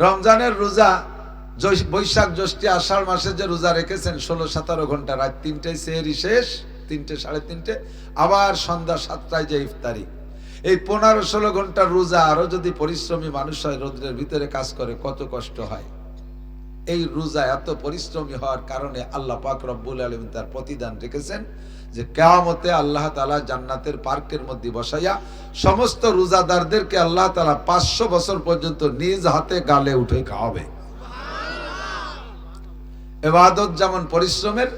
রমজানের রোজা বৈশাখ জ্যৈষ্ঠ আষাঢ় মাসে যে রোজা রেখেছেন 16-17 ঘন্টা, রাত 3টায় সেহরি শেষ, 3টে 3:30 আবার সন্ধ্যা 7টায় যে ইফতারি, এই 15-16 ঘন্টার রোজা। আরো যদি পরিশ্রমী মানুষ হয়, রোদ্রের ভিতরে কাজ করে, কত কষ্ট হয়। এই রোজা এত পরিশ্রমী হওয়ার কারণে আল্লাহ পাক রব্বুল আলামিন তার প্রতিদান রেখেছেন যে কিয়ামতে আল্লাহ তাআলা জান্নাতের পার্কের মধ্যে বসাইয়া সমস্ত রোজাদারদেরকে আল্লাহ তাআলা 500 বছর পর্যন্ত নিজ হাতে গালে উঠে খাওয়াবে। ইবাদত যেমন পরিশ্রমের,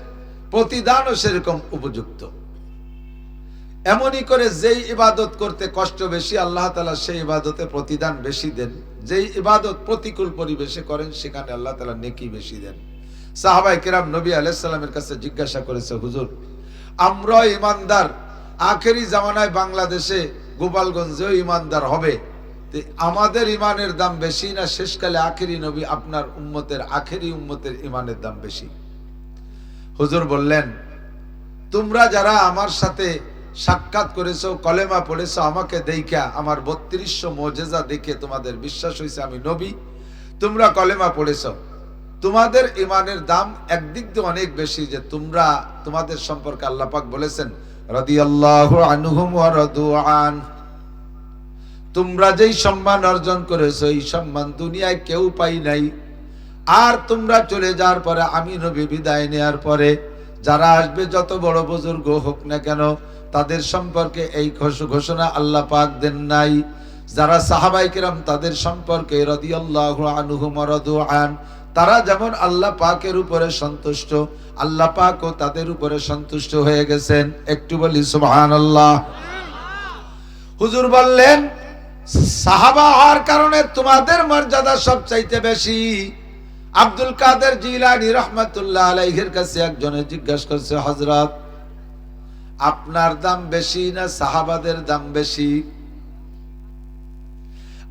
প্রতিদানও সেরকম উপযুক্ত। এমনই করে যেই ইবাদত করতে কষ্ট বেশি, আল্লাহ তাআলা সেই ইবাদতে প্রতিদান বেশি দেন। যেই ইবাদত প্রতিকূল পরিবেশে করেন, সেখানে আল্লাহ তাআলা নেকি বেশি দেন। সাহাবায়ে কেরাম নবী আলাইহিস সালামের কাছে জিজ্ঞাসা করেছে, হুজুর, আমরা ইমানদার, আখেরি জামানায় বাংলাদেশে গোপালগঞ্জেও ইমানদার হবে, আমাদের ইমানের দাম বেশি না শেষকালে আখেরি নবী আপনার উম্মতের আখেরি উম্মতের ইমানের দাম বেশি? হুজুর বললেন, তোমরা যারা আমার সাথে সাক্ষাৎ করেছো, কলেমা পড়েছো, আমাকে দেখা আমার 3200 মুজিজা দেখে তোমাদের বিশ্বাস হয়েছে আমি নবী, তোমরা কলেমা পড়েছো, তোমাদের ইমানের দাম একদিক দিয়ে অনেক বেশি। যে তোমরা, তোমাদের সম্পর্কে আল্লাহ পাক বলেছেন, রাদিয়াল্লাহু আনহুম ওয়া রাদু আন, তোমরা যেই সম্মান অর্জন করেছো এই সম্মান দুনিয়ায় কেউ পাই নাই। আর তোমরা চলে যাওয়ার পরে, আমি নবী বিদায় নেওয়ার পরে যারা আসবে, যত বড় বুজুর্গ হোক না কেন, তাদের সম্পর্কে এই ঘোষণা আল্লাহ পাক দেন নাই। যারা সাহাবায়ে কেরাম, তাদের সম্পর্কে রাদিয়াল্লাহু আনহুম ওয়া রাদু আন, তারা যেমন আল্লাহ পাকের উপরে সন্তুষ্ট, আল্লাহ পাকও তাদের উপরে সন্তুষ্ট হয়ে গেছেন। একটু বলি সুবহানাল্লাহ। হুজুর বললেন, সাহাবা হওয়ার কারণে তোমাদের মর্যাদা সবচাইতে বেশি। আব্দুল কাদের জিলানী রাহমাতুল্লাহ আলাইহির কাছে একজনে জিজ্ঞাসা করছে, হযরত, আপনার দাম বেশি না সাহাবাদের দাম বেশি?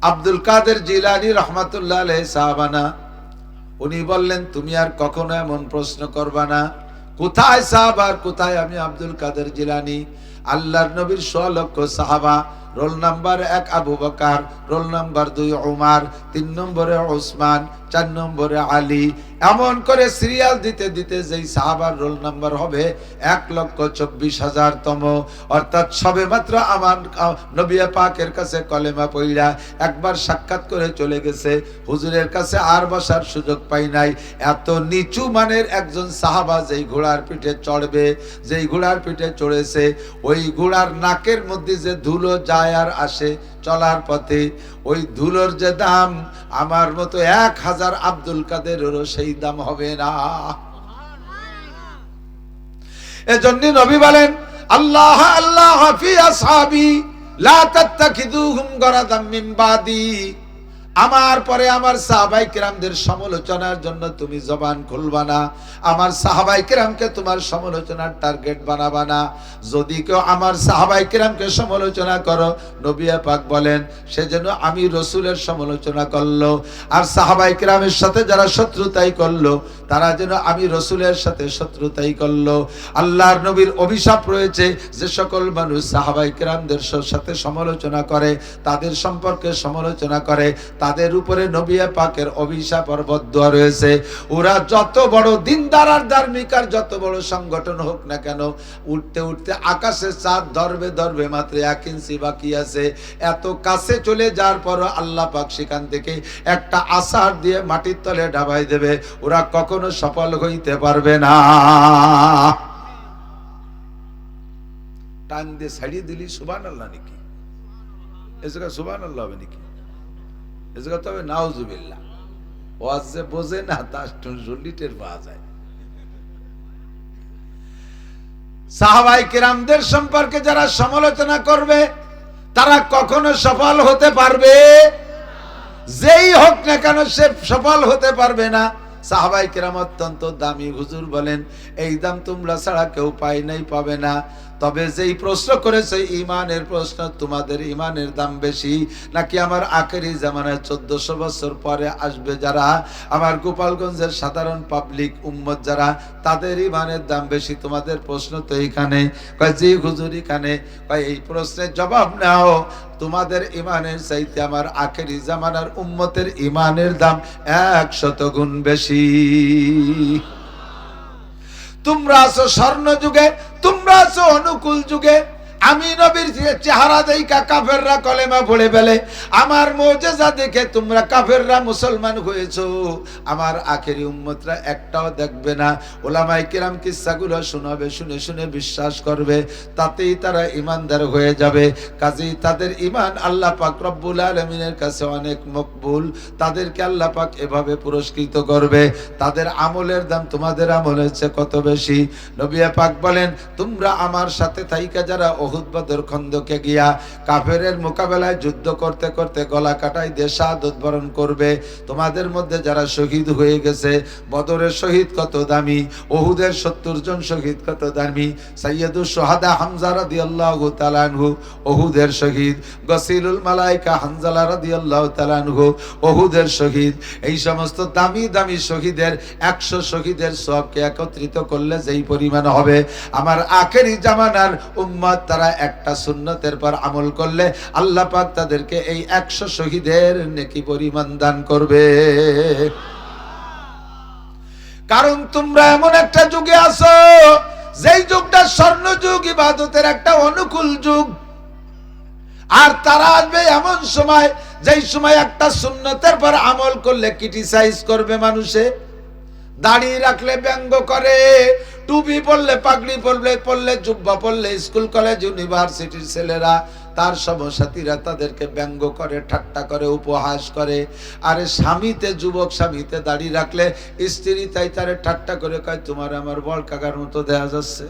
আব্দুল কাদের জিলানী রাহমাতুল্লাহ আলাইহি সাহাবা না। উনি বললেন, তুমি আর কখনো এমন প্রশ্ন করবা না, কোথায় সাহাবা আর কোথায় আমি আব্দুল কাদের জিলানী? আল্লাহর নবীর 100 লক্ষ সাহাবা, roll number 1 Abu Bakr, roll number 2 Umar, 3 নম্বরে ওসমান, 4 নম্বরে আলী, এমন করে সিরিয়াল দিতে দিতে যেই সাহাবার রোল নাম্বার হবে 1,24,000 তম, অর্থাৎ সবে মাত্র আমার নবী পাকের কাছে কলেমা পড়া একবার সাক্ষাৎ করে চলে গেছে, হুজুরের কাছে আর বসার সুযোগ পাই নাই। এত নিচু মানের একজন সাহাবা যেই ঘোড়ার পিঠে চড়বে, যেই ঘোড়ার পিঠে চড়েছে, ওই ঘোড়ার নাকের মধ্যে যে ধুলো যায় আর আসে চলার পথে, ওই ধুলোর যে দাম, আমার মতো 1000 আব্দুল কাদেরেরও সেই দাম হবে না। এজন্য নবী বলেন, আল্লাহ আল্লাহ ফি আসহাবি লা তাত্তাখিযুহুম গরাদাম মিন বাদি, আমার পরে আমার সাহাবায়ে কেরামদের সমালোচনার জন্য তুমি জবান খুলবা না, আমার সাহাবায়ে কেরামকে তোমার সমালোচনার টার্গেট বানাবা না। যদি কেউ আমার সাহাবায়ে কেরামকে সমালোচনা করো, নবী পাক বলেন, সেজন্য আমি রাসূলের সমালোচনা করলো, আর সাহাবায়ে কেরামের সাথে যারা শত্রুতাই করলো, তারা যেন আমি রাসূলের সাথে শত্রুতাই করলো। আল্লাহর নবীর অভিশাপ রয়েছে, যে সকল মানুষ সাহাবায়ে কেরামদের সাথে সমালোচনা করে, তাদের সম্পর্কে সমালোচনা করে, তাদের উপরে নবী পাকের অভিশাপ আর বদদুয়া রয়েছে। ওরা যত বড় দিনদার আর ধার্মিক আর যত বড় সংগঠন হোক না কেন, উঠতে উঠতে আকাশে চাঁদ ধরবে মাত্র 1 ইঞ্চি বাকি আছে, এত কাছে চলে যাওয়ার পর আল্লাহ পাক সেখান থেকে একটা আছাড় দিয়ে মাটির তলে ডাবাই দেবে, ওরা কখনো সফল হইতে পারবে না। টান দিয়ে ছাড়িয়ে দিলি সুবহানাল্লাহ নাকি? এ জায়গা সুবহানাল্লাহ হবে নাকি? এ জায়গা তবে নাউজুবিল্লাহ। ওয়াজ যে বোঝে না, তার শুনলি টের পাওয়া যায়। সাহাবায়ে কেরামদের সম্পর্কে যারা সমালোচনা করবে, তারা কখনো সফল হতে পারবে, যেই হোক না কেন সে সফল হতে পারবে না। সাহাবায়ে কেরাম অত্যন্ত দামি। হুজুর বলেন, এই দাম তোমরা ছাড়া কেউ পায় নাই, পাবে না। তবে যেই প্রশ্ন করেছে ইমানের প্রশ্ন, তোমাদের ইমানের দাম বেশি নাকি আমার আখেরি জামানায় 1400 বছর পরে আসবে যারা, আমার গোপালগঞ্জের সাধারণ পাবলিক উম্মত যারা, তাদের ইমানের দাম বেশি? তোমাদের প্রশ্ন তো এইখানে। কয় জি হুজুর এখানে। কয় এই প্রশ্নের জবাব নাও, তোমাদের ইমানের চাইতে আমার আখেরি জামানার উম্মতের ইমানের দাম 100 গুণ বেশি। তোমরা আছো স্বর্ণ যুগে, তোমরা আছো অনুকূল যুগে। আমি নবীর চেহারা দেখা কাফেররা কলেমা পড়ে ফেলে, আমার মুজিজা দেখে তোমরা কাফেররা মুসলমান হয়েছো। আমার আখেরি উম্মতরা একটাও দেখবে না, ওলামায়ে কিরাম কিসসাগুলো শোনাবে, শুনে শুনে বিশ্বাস করবে, তাতেই তারা ঈমানদার হয়ে যাবে। কাজেই তাদের ঈমান আল্লাহ পাক রব্বুল আলামিনের কাছে অনেক মকবুল। তাদেরকে আল্লাহ পাক এভাবে পুরস্কৃত করবে। তাদের আমলের দাম তোমাদের আমলের চেয়ে কত বেশি। নবী পাক বলেন, তোমরা আমার সাথে থাইকা যারা উহুদ বদর খন্দকে গিয়া কাফেরের মোকাবেলায় যুদ্ধ করতে করতে গলা কাটাই দিয়ে শাহাদাত বরণ করবে, তোমাদের মধ্যে যারা শহীদ হয়ে গেছে, বদরের শহীদ কত দামি, উহুদের 70 জন শহীদ কত দামি। সাইয়্যিদুশ শুহাদা হামজা রাদিয়াল্লাহু তাআলা আনহু উহুদের শহীদ, গসিলুল মালায়েকা হানজালা রাদিয়াল্লাহু তাআলা আনহু উহুদের শহীদ। এই সমস্ত দামি দামি শহীদের 100 শহীদের সওয়াবকে একত্রিত করলে যেই পরিমাণ হবে, আমার আখেরি জামানার উম্মত তারা একটা সুন্নতের পর আমল করলে আল্লাহ পাক তাদেরকে এই 100 শহীদের নেকি পরিমাণ দান করবে। কারণ তোমরা এমন একটা যুগে আছো, যেই যুগটা স্বর্ণ যুগ, ইবাদতের একটা অনুকূল যুগ। আর তারা আসবে এমন সময়, যেই সময় একটা সুন্নতের পর আমল করলে ক্রিটিসাইজ করবে মানুষে, দাড়ি রাখলে ব্যঙ্গ করে, টুপি পরলে, পাগড়ি পরলে, জুব্বা পরলে, স্কুল কলেজ ইউনিভার্সিটির ছেলেরা তার সমসাথীরা তাদেরকে ব্যঙ্গ করে, ঠাট্টা করে, উপহাস করে। আরে স্বামীতে, যুবক স্বামীতে দাড়ি রাখলে স্ত্রী তাই তারে ঠাট্টা করে কয়, তোমার আমার বড় কাকার মতো দেখা যাচ্ছে।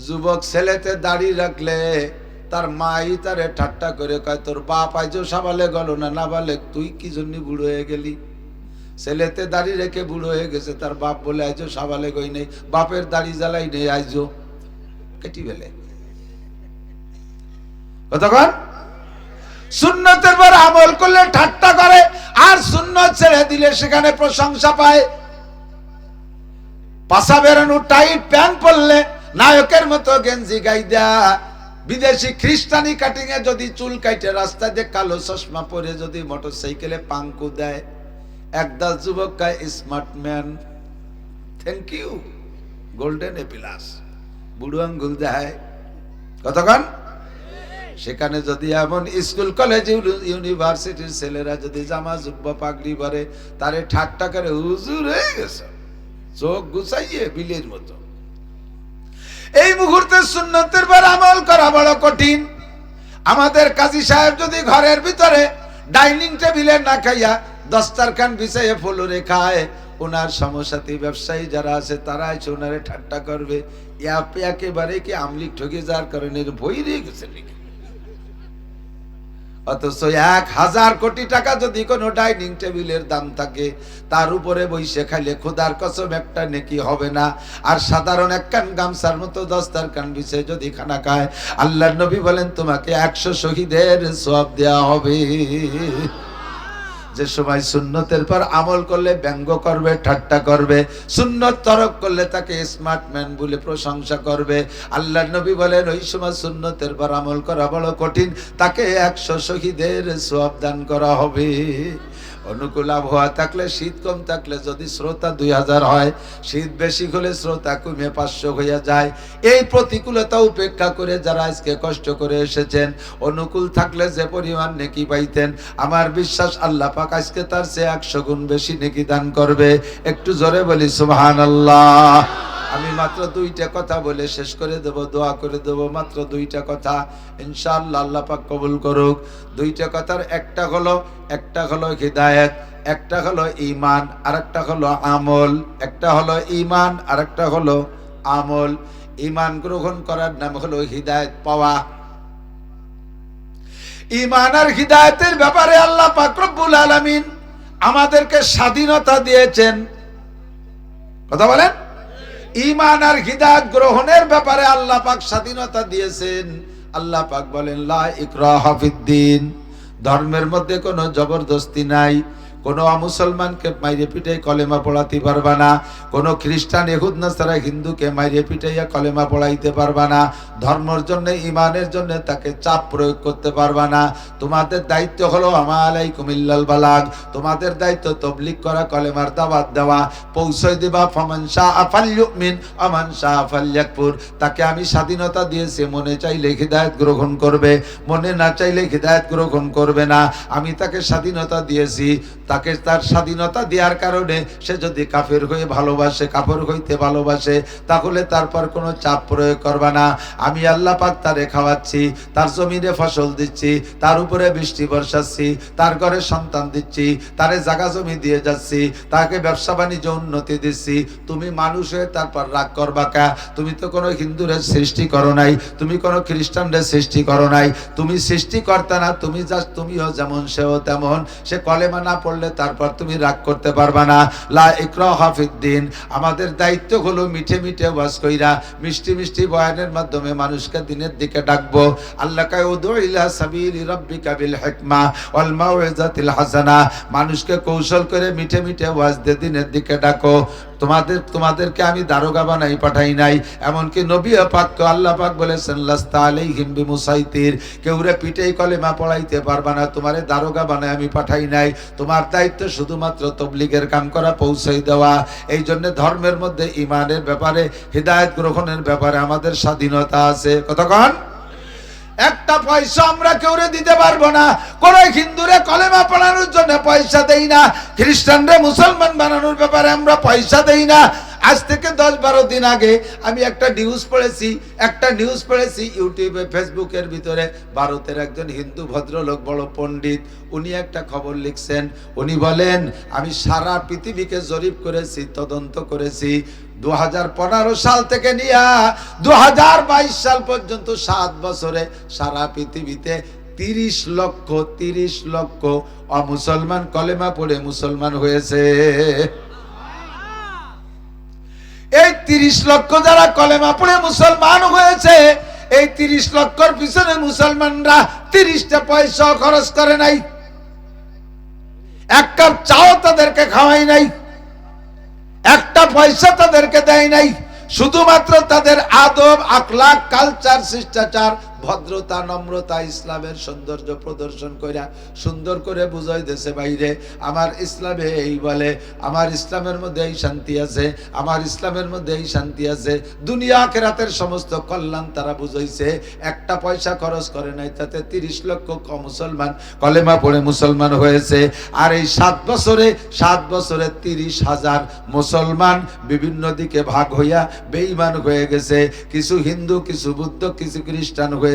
যুবক ছেলেতে দাড়ি রাখলে তার মাই তারে ঠাট্টা করে কয়, তোর বাপ আইজো সাবালে গেল না, না বলে তুই কি জন্য বুড়ো হয়ে গেলি। ছেলেতে দাড়ি রেখে বুড়ো হয়ে গেছে, তার বাপ বলে আইজো সাবালে গই নেই, বাপের দাড়ি জ্বালাই নেই, আইজো কেটি বেলে। কতক্ষণ সুন্নতের পর আমল করলে ঠাট্টা করে, আর সুন্নত ছেড়ে দিলে সেখানে প্রশংসা পায়। পাশা বেরানো টাইট প্যান্ট পরলে, নায়কের মতো গেঞ্জি গাইদা, বিদেশি খ্রিস্টানি কাটিং এ যদি চুল কাটে, রাস্তা দিয়ে কালো চশমা পরে যদি মোটরসাইকেলে পাঙ্কু দেয়, একদল যুবক গায় smart man, thank you, golden A plus, বুড়ো আঙ্গুল দেয়। কতক্ষণ সেখানে যদি এমন স্কুল কলেজ ইউনিভার্সিটির ছেলেরা যদি জামা জুব্বা পাগড়ি পরে, তারে ঠাট্টা করে, হুজুর হয়ে গেছে, চোখ গুছাইয়ে বিলের মতো। এই মুহূর্তে সুন্নতের পর আমল করা বড় কঠিন। আমাদের কাজী সাহেব যদি ঘরের ভিতরে ডাইনিং টেবিলে না খাইয়া দস্তারখান বিছাইয়ে ফলরে খায়, ওনার সমসাথী ব্যবসায়ী যারা আছে তারা এসে ওনারে ঠাট্টা করবে, একেবারে কি আমলিক ঠকে যাওয়ার কারণে বই রয়ে গেছে। অথচ 1000 কোটি টাকা যদি কোনো ডাইনিং টেবিলের দাম থাকে, তার উপরে বইসে খাইলে খোদার কসম একটা নেকি হবে না। আর সাধারণ একখান গামছার মতো দস্তারখান বিছে যদি খানা খায়, আল্লাহর নবী বলেন তোমাকে 100 শহীদের সওয়াব দেয়া হবে। যে সময় সুন্নতের পর আমল করলে ব্যঙ্গ করবে, ঠাট্টা করবে, সুন্নত তরক করলে তাকে স্মার্ট ম্যান বলে প্রশংসা করবে, আল্লাহর নবী বলেন ওই সময় সুন্নতের পর আমল করা বড় কঠিন, তাকে 100 শহীদের সওয়াব দান করা হবে। অনুকূল আবহাওয়া থাকলে, শীত কম থাকলে যদি শ্রোতা 2000 হয়, শীত বেশি হলে শ্রোতা কমে 500 হয়ে যায়। এই প্রতিকূলতা উপেক্ষা করে যারা আজকে কষ্ট করে এসেছেন, অনুকূল থাকলে যে পরিমাণ নেকি পাইতেন, আমার বিশ্বাস আল্লাহ পাক আজকে তার চেয়ে 100 গুণ বেশি নেকি দান করবে। একটু জোরে বলি সুবহানাল্লাহ। আমি মাত্র 2টা কথা বলে শেষ করে দেব, দোয়া করে দেব, মাত্র 2টা কথা, ইনশাআল্লাহ আল্লাহ পাক কবুল করুক। 2টা কথার একটা হলো হিদায়াত, একটা হলো ঈমান, আরেকটা হলো আমল। একটা হলো ঈমান, আরেকটা হলো আমল। ঈমান গ্রহণ করার নাম হলো হিদায়াত পাওয়া। ঈমান আর হিদায়াতের ব্যাপারে আল্লাহ পাক রব্বুল আলামিন আমাদেরকে স্বাধীনতা দিয়েছেন। কথা বলেন, ঈমান আর হিদায়াত গ্রহণের ব্যাপারে আল্লাহ পাক স্বাধীনতা দিয়েছেন। আল্লাহ পাক বলেন লা ইকরাহা ফিদ্দিন, ধর্মের মধ্যে কোনো জবরদস্তি নাই। কোনো মুসলমানকে মাইরে পিটাই কলেমা পড়াতে পারবা না, কোনো খ্রিস্টান ইহুদ নাসারা হিন্দুকে মাইরে পিটাইয়া কলেমা পড়াইতে পারবা না, ধর্মের জন্য ঈমানের জন্য তাকে চাপ প্রয়োগ করতে পারবা না। তোমাদের দায়িত্ব হলো আমা আলাইকুম ইল্লাল বালাগ, তোমাদের দায়িত্ব তাবলীগ করা, কলেমার দাওয়াত দেওয়া, পৌঁছায় দিবা। ফামান শাআ ফালইউমিন ওয়া মান শাআ ফালইয়াকফুর, তাকে আমি স্বাধীনতা দিয়েছি, মনে চাইলে হিদায়াত গ্রহণ করবে, মনে না চাইলে হিদায়াত গ্রহণ করবে না। আমি তাকে স্বাধীনতা দিয়েছি, তাকে তার স্বাধীনতা দেওয়ার কারণে সে যদি কাফের হয়ে ভালোবাসে, কাফের হইতে ভালোবাসে, তাহলে তারপর কোনো চাপ প্রয়োগ করবা না। আমি আল্লাহ পাক তারে খাওয়াচ্ছি, তার জমিনে ফসল দিচ্ছি, তার উপরে বৃষ্টি বর্ষাচ্ছি, তার ঘরে সন্তান দিচ্ছি, তারে জায়গা জমি দিয়ে যাচ্ছি, তাকে ব্যবসা বাণিজ্য উন্নতি দিচ্ছি। তুমি মানুষ হয়ে তারপর রাগ করবা কা? তুমি তো কোনো হিন্দুরে সৃষ্টি করো নাই, তুমি কোনো খ্রিস্টানরে সৃষ্টি করো নাই, তুমি সৃষ্টিকর্তা না, তুমি জাস্ট তুমিও যেমন সেও তেমন। সে কলেমা না পড়লে তারপর তুমি রাগ করতে পারবা না। লা ইকরাহা ফিদ্দিন, আমাদের দায়িত্ব হলো মিঠে মিঠে ওয়াজ কইরা, মিষ্টি মিষ্টি বয়ানের মাধ্যমে মানুষকে দিনের দিকে ডাকবো। আল্লাহ কয় উদু ইলা সাবিলি রাব্বিকা বিল হিকমা ওয়াল মাউইজাতিল হাসানা, মানুষকে কৌশল করে মিঠে মিঠে ওয়াজ দিয়ে দিনের দিকে ডাকো। তোমাদেরকে আমি দারোগা বানাই পাঠাই নাই, এমনকি নবী পাককে আল্লাহ পাক বলেছেন লাস্তা আলাইহিম বিমুসাইতির, কেউরে পিটেই কলেমা পড়াইতে পারবা না, তোমারে দারোগা বানাই আমি পাঠাই নাই। তোমার দায়িত্ব শুধুমাত্র তাবলীগের কাম করা, পৌঁছাই দেওয়া। এই জন্য ধর্মের মধ্যে ঈমানের ব্যাপারে, হিদায়াত গ্রহণের ব্যাপারে আমাদের স্বাধীনতা আছে। কতক্ষণ? একটা পয়সা আমরা কেউরে দিতে পারবো না। কোন হিন্দুরে কলেমা পড়ানোর জন্য পয়সা দেই না, খ্রিস্টানরে মুসলমান বানানোর ব্যাপারে আমরা পয়সা দেই না। আজ থেকে 10-12 দিন আগে আমি একটা নিউজ পড়েছি ইউটিউবে, ফেসবুকের ভিতরে। ভারতের একজন হিন্দু ভদ্রলোক, বড় পণ্ডিত, উনি একটা খবর লিখছেন। উনি বলেন আমি সারা পৃথিবীকে জরিপ করেছি, তদন্ত করেছি, 2015 সাল থেকে নিয়ে 2022 সাল পর্যন্ত 7 বছরে সারা পৃথিবীতে 30 লক্ষ অমুসলমান কলেমা পড়ে মুসলমান হয়েছে। এই 30 লক্ষ যারা কলেমা পড়ে মুসলমান হয়েছে, এই 30 লক্ষর পিছনে মুসলমানরা 30টা পয়সা খরচ করে নাই, এক কাপ চাও তাদেরকে খাওয়াই নাই, একটা পয়সা তাদেরকে দেয় নাই। শুধুমাত্র তাদের আদব, আখলাক, কালচার, শিষ্টাচার, ভদ্রতা, নম্রতা, ইসলামের সৌন্দর্য প্রদর্শন কইরা সুন্দর করে বুঝাই দেশে বাইরে আমার ইসলামে এই বলে, আমার ইসলামের মধ্যে এই শান্তি আছে, আমার ইসলামের মধ্যে এই শান্তি আছে। দুনিয়া আখিরাতের সমস্ত কল্যাণ তারা বুঝাইছে, একটা পয়সা খরচ করে নাই, তাতে 30 লক্ষ মুসলমান কলেমা পড়ে মুসলমান হয়েছে। আর এই 7 বছরে 30,000 মুসলমান বিভিন্ন দিকে ভাগ হইয়া বেঈমান হয়ে গেছে। কিছু হিন্দু, কিছু বুদ্ধ, কিছু খ্রিস্টান হয়েছে।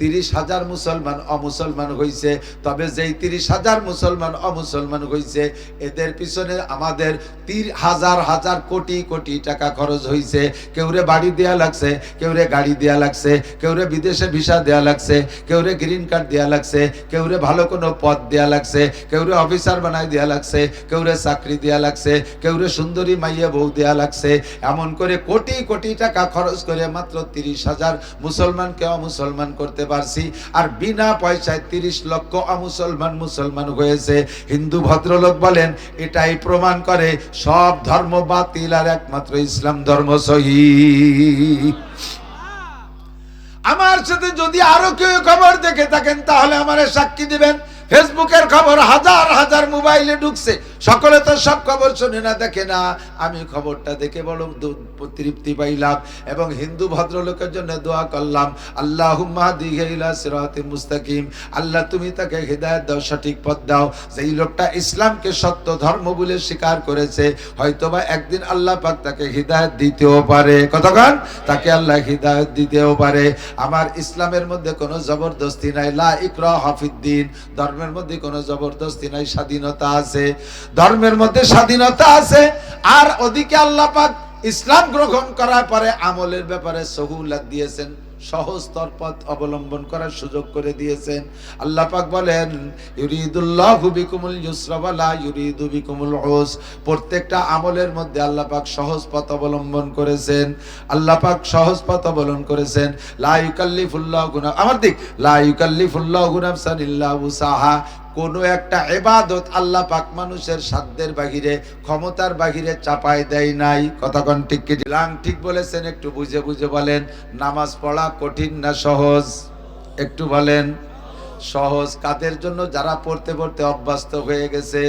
30,000 মুসলমান অমুসলমান হয়েছে। তবে যেই 30,000 মুসলমান অমুসলমান হয়েছে, এদের পিছনে আমাদের 30,000 কোটি টাকা খরচ হয়েছে। কেউরে বাড়ি দেয়া লাগছে, কেউরে গাড়ি দেয়া লাগছে, কেউরে বিদেশে ভিসা দেয়া লাগছে, কেউরে গ্রিন কার্ড দেয়া লাগছে, কেউরে ভালো কোনো পদ দেয়া লাগছে, কেউরে অফিসার বানাই দেয়া লাগছে, কেউরে চাকরি দেয়া লাগছে, কেউরে সুন্দরী মাইয়া বউ দেয়া লাগছে। এমন করে কোটি টাকা খরচ করে মাত্র 30,000 মুসলমানকে অমুসলমান করতে পারছি। আর বিনা পয়সায় 30 লক্ষ অমুসলমান মুসলমান হয়েছে। হিন্দু ভদ্রলোক বলেন এটাই প্রমাণ করে সব ধর্ম বাতিল আর একমাত্র ইসলাম ধর্ম সহিহ। আমার সাথে যদি আরো কেউ খবর দেখে থাকেন তাহলে আমারে সাক্ষী দিবেন। ফেসবুকের খবর হাজার মোবাইলে ঢুকছে, সকলে তো সব খবর শুনে না, দেখে না। আমি খবরটা দেখে বড় তৃপ্তি পাইলাম এবং হিন্দু ভদ্রলোকের জন্য দোয়া করলাম, আল্লাহুম্মা হাদিহি ইলা সিরাতিল মুস্তাকিম, আল্লাহ তুমি তাকে হিদায়াত দাও, সঠিক পথ দাও। যেই লোকটা ইসলামকে সত্য ধর্ম বলে স্বীকার করেছে, হয়তোবা একদিন আল্লাহ পাক তাকে হিদায়াত দিতেও পারে। কতক্ষণ? তাকে আল্লাহ হিদায়াত দিতেও পারে। আমার ইসলামের মধ্যে কোনো জবরদস্তি নাই, লা ইকরাহা ফিদ্দিন, ধর্মের মধ্যে কোনো জবরদস্তি নাই, স্বাধীনতা আছে, ধর্মের মধ্যে স্বাধীনতা আছে। আর ওদিকে আল্লাহ পাক ইসলাম গ্রহণ করার পরে আমলের ব্যাপারে সহুলত দিয়েছেন। সহজতর পথ অবলম্বন করার সুযোগ করে দিয়েছেন। আল্লাহ পাক বলেন ইউরিদুল্লাহু বিকুমুল ইউসরা ওয়া লা ইউরিদু বিকুমুল উসর। প্রত্যেকটা আমলের মধ্যে আল্লাহ পাক সহজ পথ অবলম্বন করেছেন। আল্লাহ পাক সহজ পথ অবলম্বন করেছেন। লা ইউকাল্লিফুল্লাহু আমার দিক লা ইউকাল্লিফুল্লাহু নাফসান ইল্লা উসাহা। কোনো একটা ইবাদত আল্লাহ পাক মানুষের সাধ্যের বাহিরে, ক্ষমতার বাহিরে চাপায় দেয় নাই। কতক্ষণ ঠিক কি ঠিক বলেছেন? একটু বুঝে বুঝে বলেন। নামাজ পড়া কঠিন না সহজ? একটু বলেন। সহজ কাদের জন্য? যারা পড়তে পড়তে অভ্যস্ত হয়ে গেছে।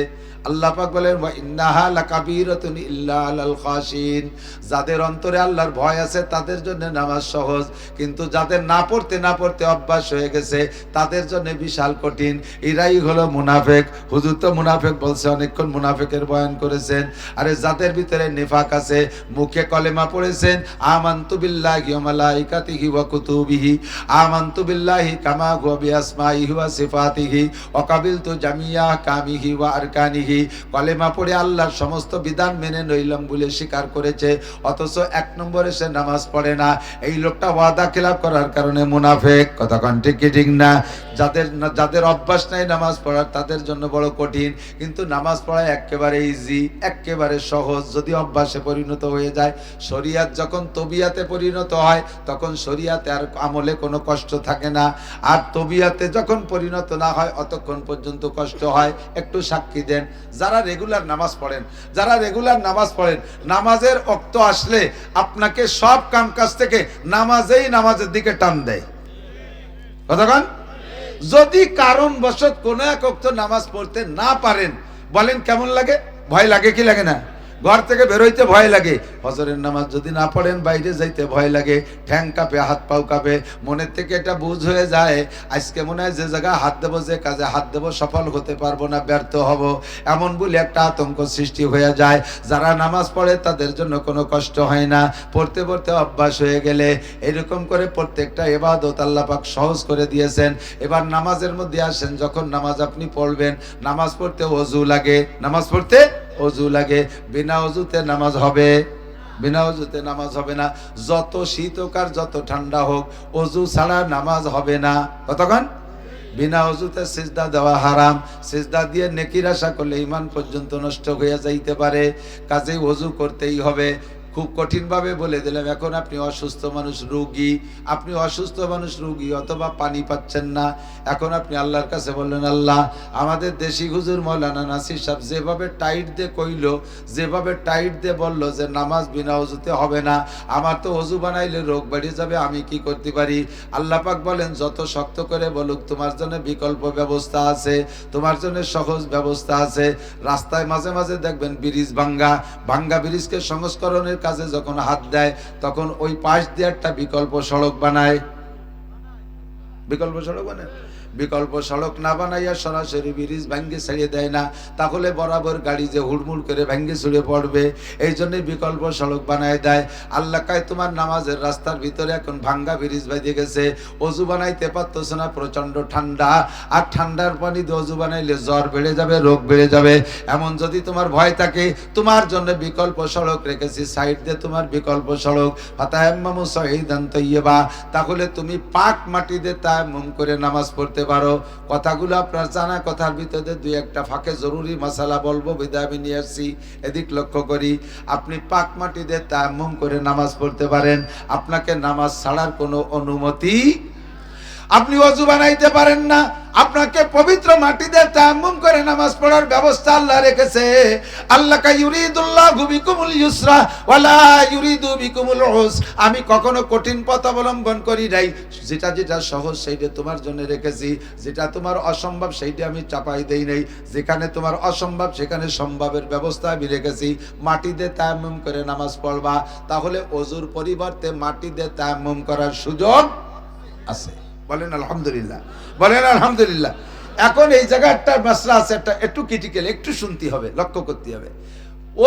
আল্লাহ পাক বলেন ওয়া ইন্নাহা লাকাবীরাতুন ইল্লা আলাল খাশিন। যাদের অন্তরে আল্লাহর ভয় আছে তাদের জন্য নামাজ সহজ, কিন্তু যাদের না পড়তে না পড়তে অভ্যাস হয়ে গেছে তাদের জন্য বিশাল কঠিন। এরাই হলো মুনাফিক। হুজুর তো মুনাফিক বলছে, অনেকক্ষণ মুনাফিকের বয়ান করেছেন। আরে যাদের ভিতরে নিফাক আছে, মুখে কলেমা পড়েছেন আমানতু বিল্লাহি ওয়া মালাইকাতিহি ওয়া কুতুবিহি, আমানতু বিল্লাহি কামা হুয়া বিআসমাইহি ওয়া সিফাতিহি ওয়া কাবিলতু জামিয়া কামিহি ওয়া আরকানিহি। কলেমা পড়ে আল্লাহর সমস্ত বিধান মেনে নইলাম বলে স্বীকার করেছে, অথচ এক নম্বরে সে নামাজ পড়ে না। এই লোকটা ওয়াদা খেলাপ করার কারণে মুনাফিক। কথা কোন ঠিক কি ঠিক না? যাদের অভ্যাস নাই নামাজ পড়ার তাদের জন্য বড় কঠিন, কিন্তু নামাজ পড়া একেবারে ইজি, একেবারে সহজ যদি অভ্যাসে পরিণত হয়ে যায়। শরিয়াত যখন তবিয়াতে পরিণত হয় তখন শরিয়াতে আর আমলে কোনো কষ্ট থাকে না, আর তবিয়াতে যখন পরিণত না হয় অতক্ষণ পর্যন্ত কষ্ট হয়। একটু সাক্ষী দেন যারা রেগুলার নামাজ পড়েন, যারা রেগুলার নামাজ পড়েন, নামাজের ওয়াক্ত আসলে আপনাকে সব কাম কাজ থেকে নামাজের দিকে টান দেয়। কতক্ষণ? যদি কারণবশত কোনো এক ওয়াক্ত নামাজ পড়তে না পারেন, বলেন কেমন লাগে? ভয় লাগে কি লাগে না? ঘর থেকে বেরোইতে ভয় লাগে। ফজরের নামাজ যদি না পড়েন বাইরে যাইতে ভয় লাগে, ঠ্যাং কাঁপে, হাত পাও কাঁপে। মনের থেকে এটা বুঝ হয়ে যায় আজকে মনে হয় যে জায়গায় হাত দেবো, যে কাজে হাত দেবো সফল হতে পারবো না, ব্যর্থ হব, এমন বলে একটা আতঙ্ক সৃষ্টি হয়ে যায়। যারা নামাজ পড়ে তাদের জন্য কোনো কষ্ট হয় না, পড়তে পড়তে অভ্যাস হয়ে গেলে এরকম করে প্রত্যেকটা ইবাদত আল্লাহ পাক সহজ করে দিয়েছেন। এবার নামাজের মধ্যে আসেন, যখন নামাজ আপনি পড়বেন, নামাজ পড়তে ওযু লাগে, নামাজ পড়তে ওযু লাগে। বিনা ওযুতে নামাজ হবে? বিনা ওযুতে নামাজ হবে না। যত শীত হোক আর যত ঠান্ডা হোক, ওযু ছাড়া নামাজ হবে না। কতক্ষণ? বিনা ওযুতে সিজদা দেওয়া হারাম। সিজদা দিয়ে নেকির আশা করলে ঈমান পর্যন্ত নষ্ট হয়ে যাইতে পারে। কাজেই ওযু করতেই হবে। খুব কঠিনভাবে বলে দিলাম। এখন আপনি অসুস্থ মানুষ, রোগী, আপনি অসুস্থ মানুষ রোগী, অথবা পানি পাচ্ছেন না। এখন আপনি আল্লাহর কাছে বললেন, আল্লাহ আমাদের দেশি হুজুর মৌলানা নাসির সাহেব যেভাবে টাইট দিয়ে কইল, যেভাবে টাইট দিয়ে বলল যে নামাজ বিনা ওযুতে হবে না, আমার তো ওযু বানাইলে রোগ বেড়ে যাবে, আমি কি করতে পারি? আল্লাহ পাক বলেন যত শক্ত করে বলুক তোমার জন্য বিকল্প ব্যবস্থা আছে, তোমার জন্য সহজ ব্যবস্থা আছে। রাস্তায় মাঝে মাঝে দেখবেন ব্রিজ ভাঙ্গা ব্রিজকে সংস্করণের কাজে যখন হাত দেয় তখন ওই পাশ দিয়ে একটা বিকল্প সড়ক বানায়। বিকল্প সড়ক বানায়, বিকল্প সড়ক না বানাইয়া সরাসরি ব্রিজ ভেঙে ছেড়ে দেয় না, তাহলে বরাবর গাড়ি যে হুড়মুড় করে ভেঙে ছুড়ে পড়বে। এই জন্য বিকল্প সড়ক বানায় দেয়। আল্লাহ কায় তোমার নামাজের রাস্তার ভিতরে এখন ভাঙ্গা ব্রিজ বেঁধে গেছে, অজু বানাইতে পারতেছ না, প্রচন্ড ঠান্ডা, আর ঠান্ডার পানি দিয়ে অজু বানাইলে জ্বর বেড়ে যাবে, রোগ বেড়ে যাবে। এমন যদি তোমার ভয় থাকে, তোমার জন্য বিকল্প সড়ক রেখেছি, সাইড দিয়ে তোমার বিকল্প সড়ক, ফাতায়াম্মামু সাঈদান তাইয়্যিবা, তাহলে তুমি পাক মাটি দিয়ে তায়াম্মুম করে নামাজ পড়তে পারো। কথাগুলো আপনার জানা, কথার ভিতরে দুই একটা ফাঁকে জরুরি মাসালা বলবো, বিদায় আমি নিয়ে আসছি, এদিক লক্ষ্য করি। আপনি পাক মাটি দিয়ে তায়াম্মুম করে নামাজ পড়তে পারেন, আপনাকে নামাজ ছাড়ার কোনো অনুমতি। আপনি ওযু বানাইতে পারেন না, আপনাকে পবিত্র মাটি দিয়ে তায়াম্মুম করে নামাজ পড়ার ব্যবস্থা আল্লাহ রেখেছে। আল্লাহ কা ইউরিদুল্লাহু বিকুমুল ইউসরা ওয়া লা ইউরিদু বিকুমুল উসর। আমি কখনো কঠিন পথ অবলম্বন করি নাই, যেটা যেটা সহজ সেইটা তোমার জন্য রেখেছি, যেটা তোমার অসম্ভব সেইটা আমি চাপাই দেই নাই। যেখানে তোমার অসম্ভব সেখানে সম্ভবের ব্যবস্থা আমি রেখেছি। মাটি দিয়ে তায়াম্মুম করে নামাজ পড়বা, তাহলে ওযুর পরিবর্তে মাটি দিয়ে তায়াম্মুম করার সুযোগ আছে। বলেন আলহামদুলিল্লাহ, বলেন আলহামদুলিল্লাহ। এখন এই জায়গাটা মাসলা আছে, একটু ক্রিটিক্যাল, একটু শুনতে হবে, লক্ষ্য করতে হবে।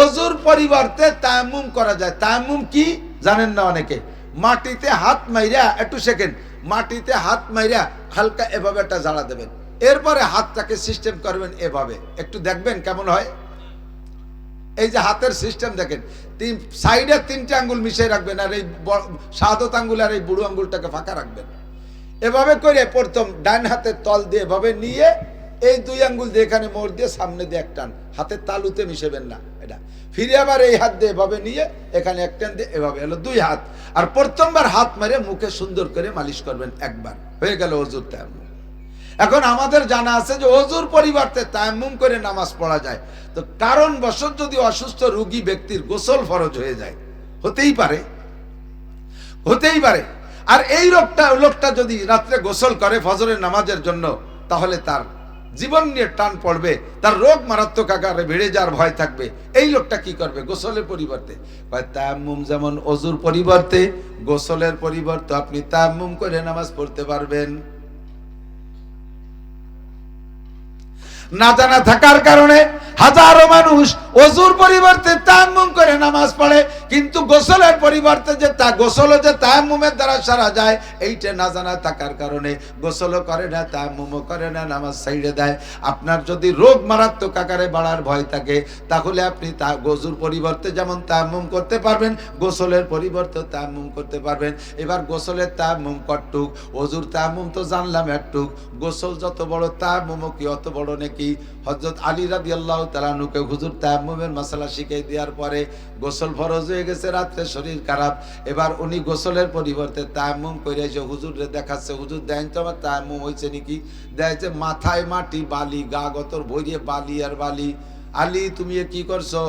ওযুর পরিবর্তে তায়াম্মুম করা যায়। তায়াম্মুম কি জানেন না অনেকে? মাটিতে হাত মাইরা, একটু সেকেন্ড, মাটিতে হাত মাইরা হালকা এভাবে একটা জ্বালা দেবেন, এরপরে হাতটাকে সিস্টেম করবেন এভাবে, একটু দেখবেন কেমন হয়। এই যে হাতের সিস্টেম দেখেন, সাইডে 3টে আঙ্গুল মিশিয়ে রাখবেন, আর এই শাহাদত আঙ্গুল আর এই বুড়ো আঙ্গুলটাকে ফাঁকা রাখবেন। এভাবে করে প্রথম ডান হাতের তল দিয়ে এভাবে নিয়ে এই 2 আঙ্গুল দিয়ে এখানে মোড় দিয়ে সামনে দিয়ে এক টান, হাতের তালুতে মিশেবেন না এটা। ফিরে আবার এই হাত দিয়ে এভাবে নিয়ে এখানে এক টান দিয়ে এভাবে হলো 2 হাত। আর প্রথমবার হাত মেরে মুখে সুন্দর করে মালিশ করবেন একবার, হয়ে গেল ওযুর তায়াম্মুম। এখন আমাদের জানা আছে যে ওযুর পরিবর্তে তায়াম্মুম করে নামাজ পড়া যায়। তো কারণবশত যদি অসুস্থ রোগী ব্যক্তির গোসল ফরজ হয়ে যায়, হতেই পারে। আর এই লোকটা যদি রাত্রে গোসল করে ফজরের নামাজের জন্য, তাহলে তার জীবন নিয়ে টান পড়বে, তার রোগ মারাত্মক আকারে বেড়ে যাওয়ার ভয় থাকবে। এই লোকটা কি করবে? গোসলের পরিবর্তে তায়াম্মুম, যেমন ওযুর পরিবর্তে গোসলের পরিবর্তে আপনি তায়াম্মুম করে নামাজ পড়তে পারবেন। না জানা থাকার কারণে হাজারো মানুষ ওযুর পরিবর্তে তায়াম্মুম করে নামাজ পড়ে, কিন্তু গোসলের পরিবর্তে যে গোসলও যে তায়াম্মুমের দ্বারা সারা যায়, এইটা না জানা থাকার কারণে গোসলও করে না, তায়াম্মুমও করে না, নামাজ ছাইড়ে দেয়। আপনার যদি রোগ মারাত্মক আকারে বাড়ার ভয় থাকে, তাহলে আপনি ওযুর পরিবর্তে যেমন তায়াম্মুম করতে পারবেন, গোসলের পরিবর্তে তায়াম্মুম করতে পারবেন। এবার গোসলের তায়াম্মুম কতটুক, ওযুর তায়াম্মুম তো জানলাম একটুক, গোসল যত বড় তায়াম্মুমও কি অত বড় নাকি? হযরত আলী রাদিয়াল্লাহু তাআলা আনহুকে হুজুর তায়াম্মুমের মাসালা শিখিয়ে দেওয়ার পরে গোসল ফরজ হয়ে গেছে, রাত্রে শরীর খারাপ, এবার উনি গোসলের পরিবর্তে তায়াম্মুম করে এসে হুজুরে দেখাচ্ছে, হুজুর দেন তো আমার তায়াম্মুম হয়েছে নাকি? দেখছে মাথায় মাটি, বালি, গা গতর ভরিয়ে বালি আর বালি। আলী তুমি কি করছো?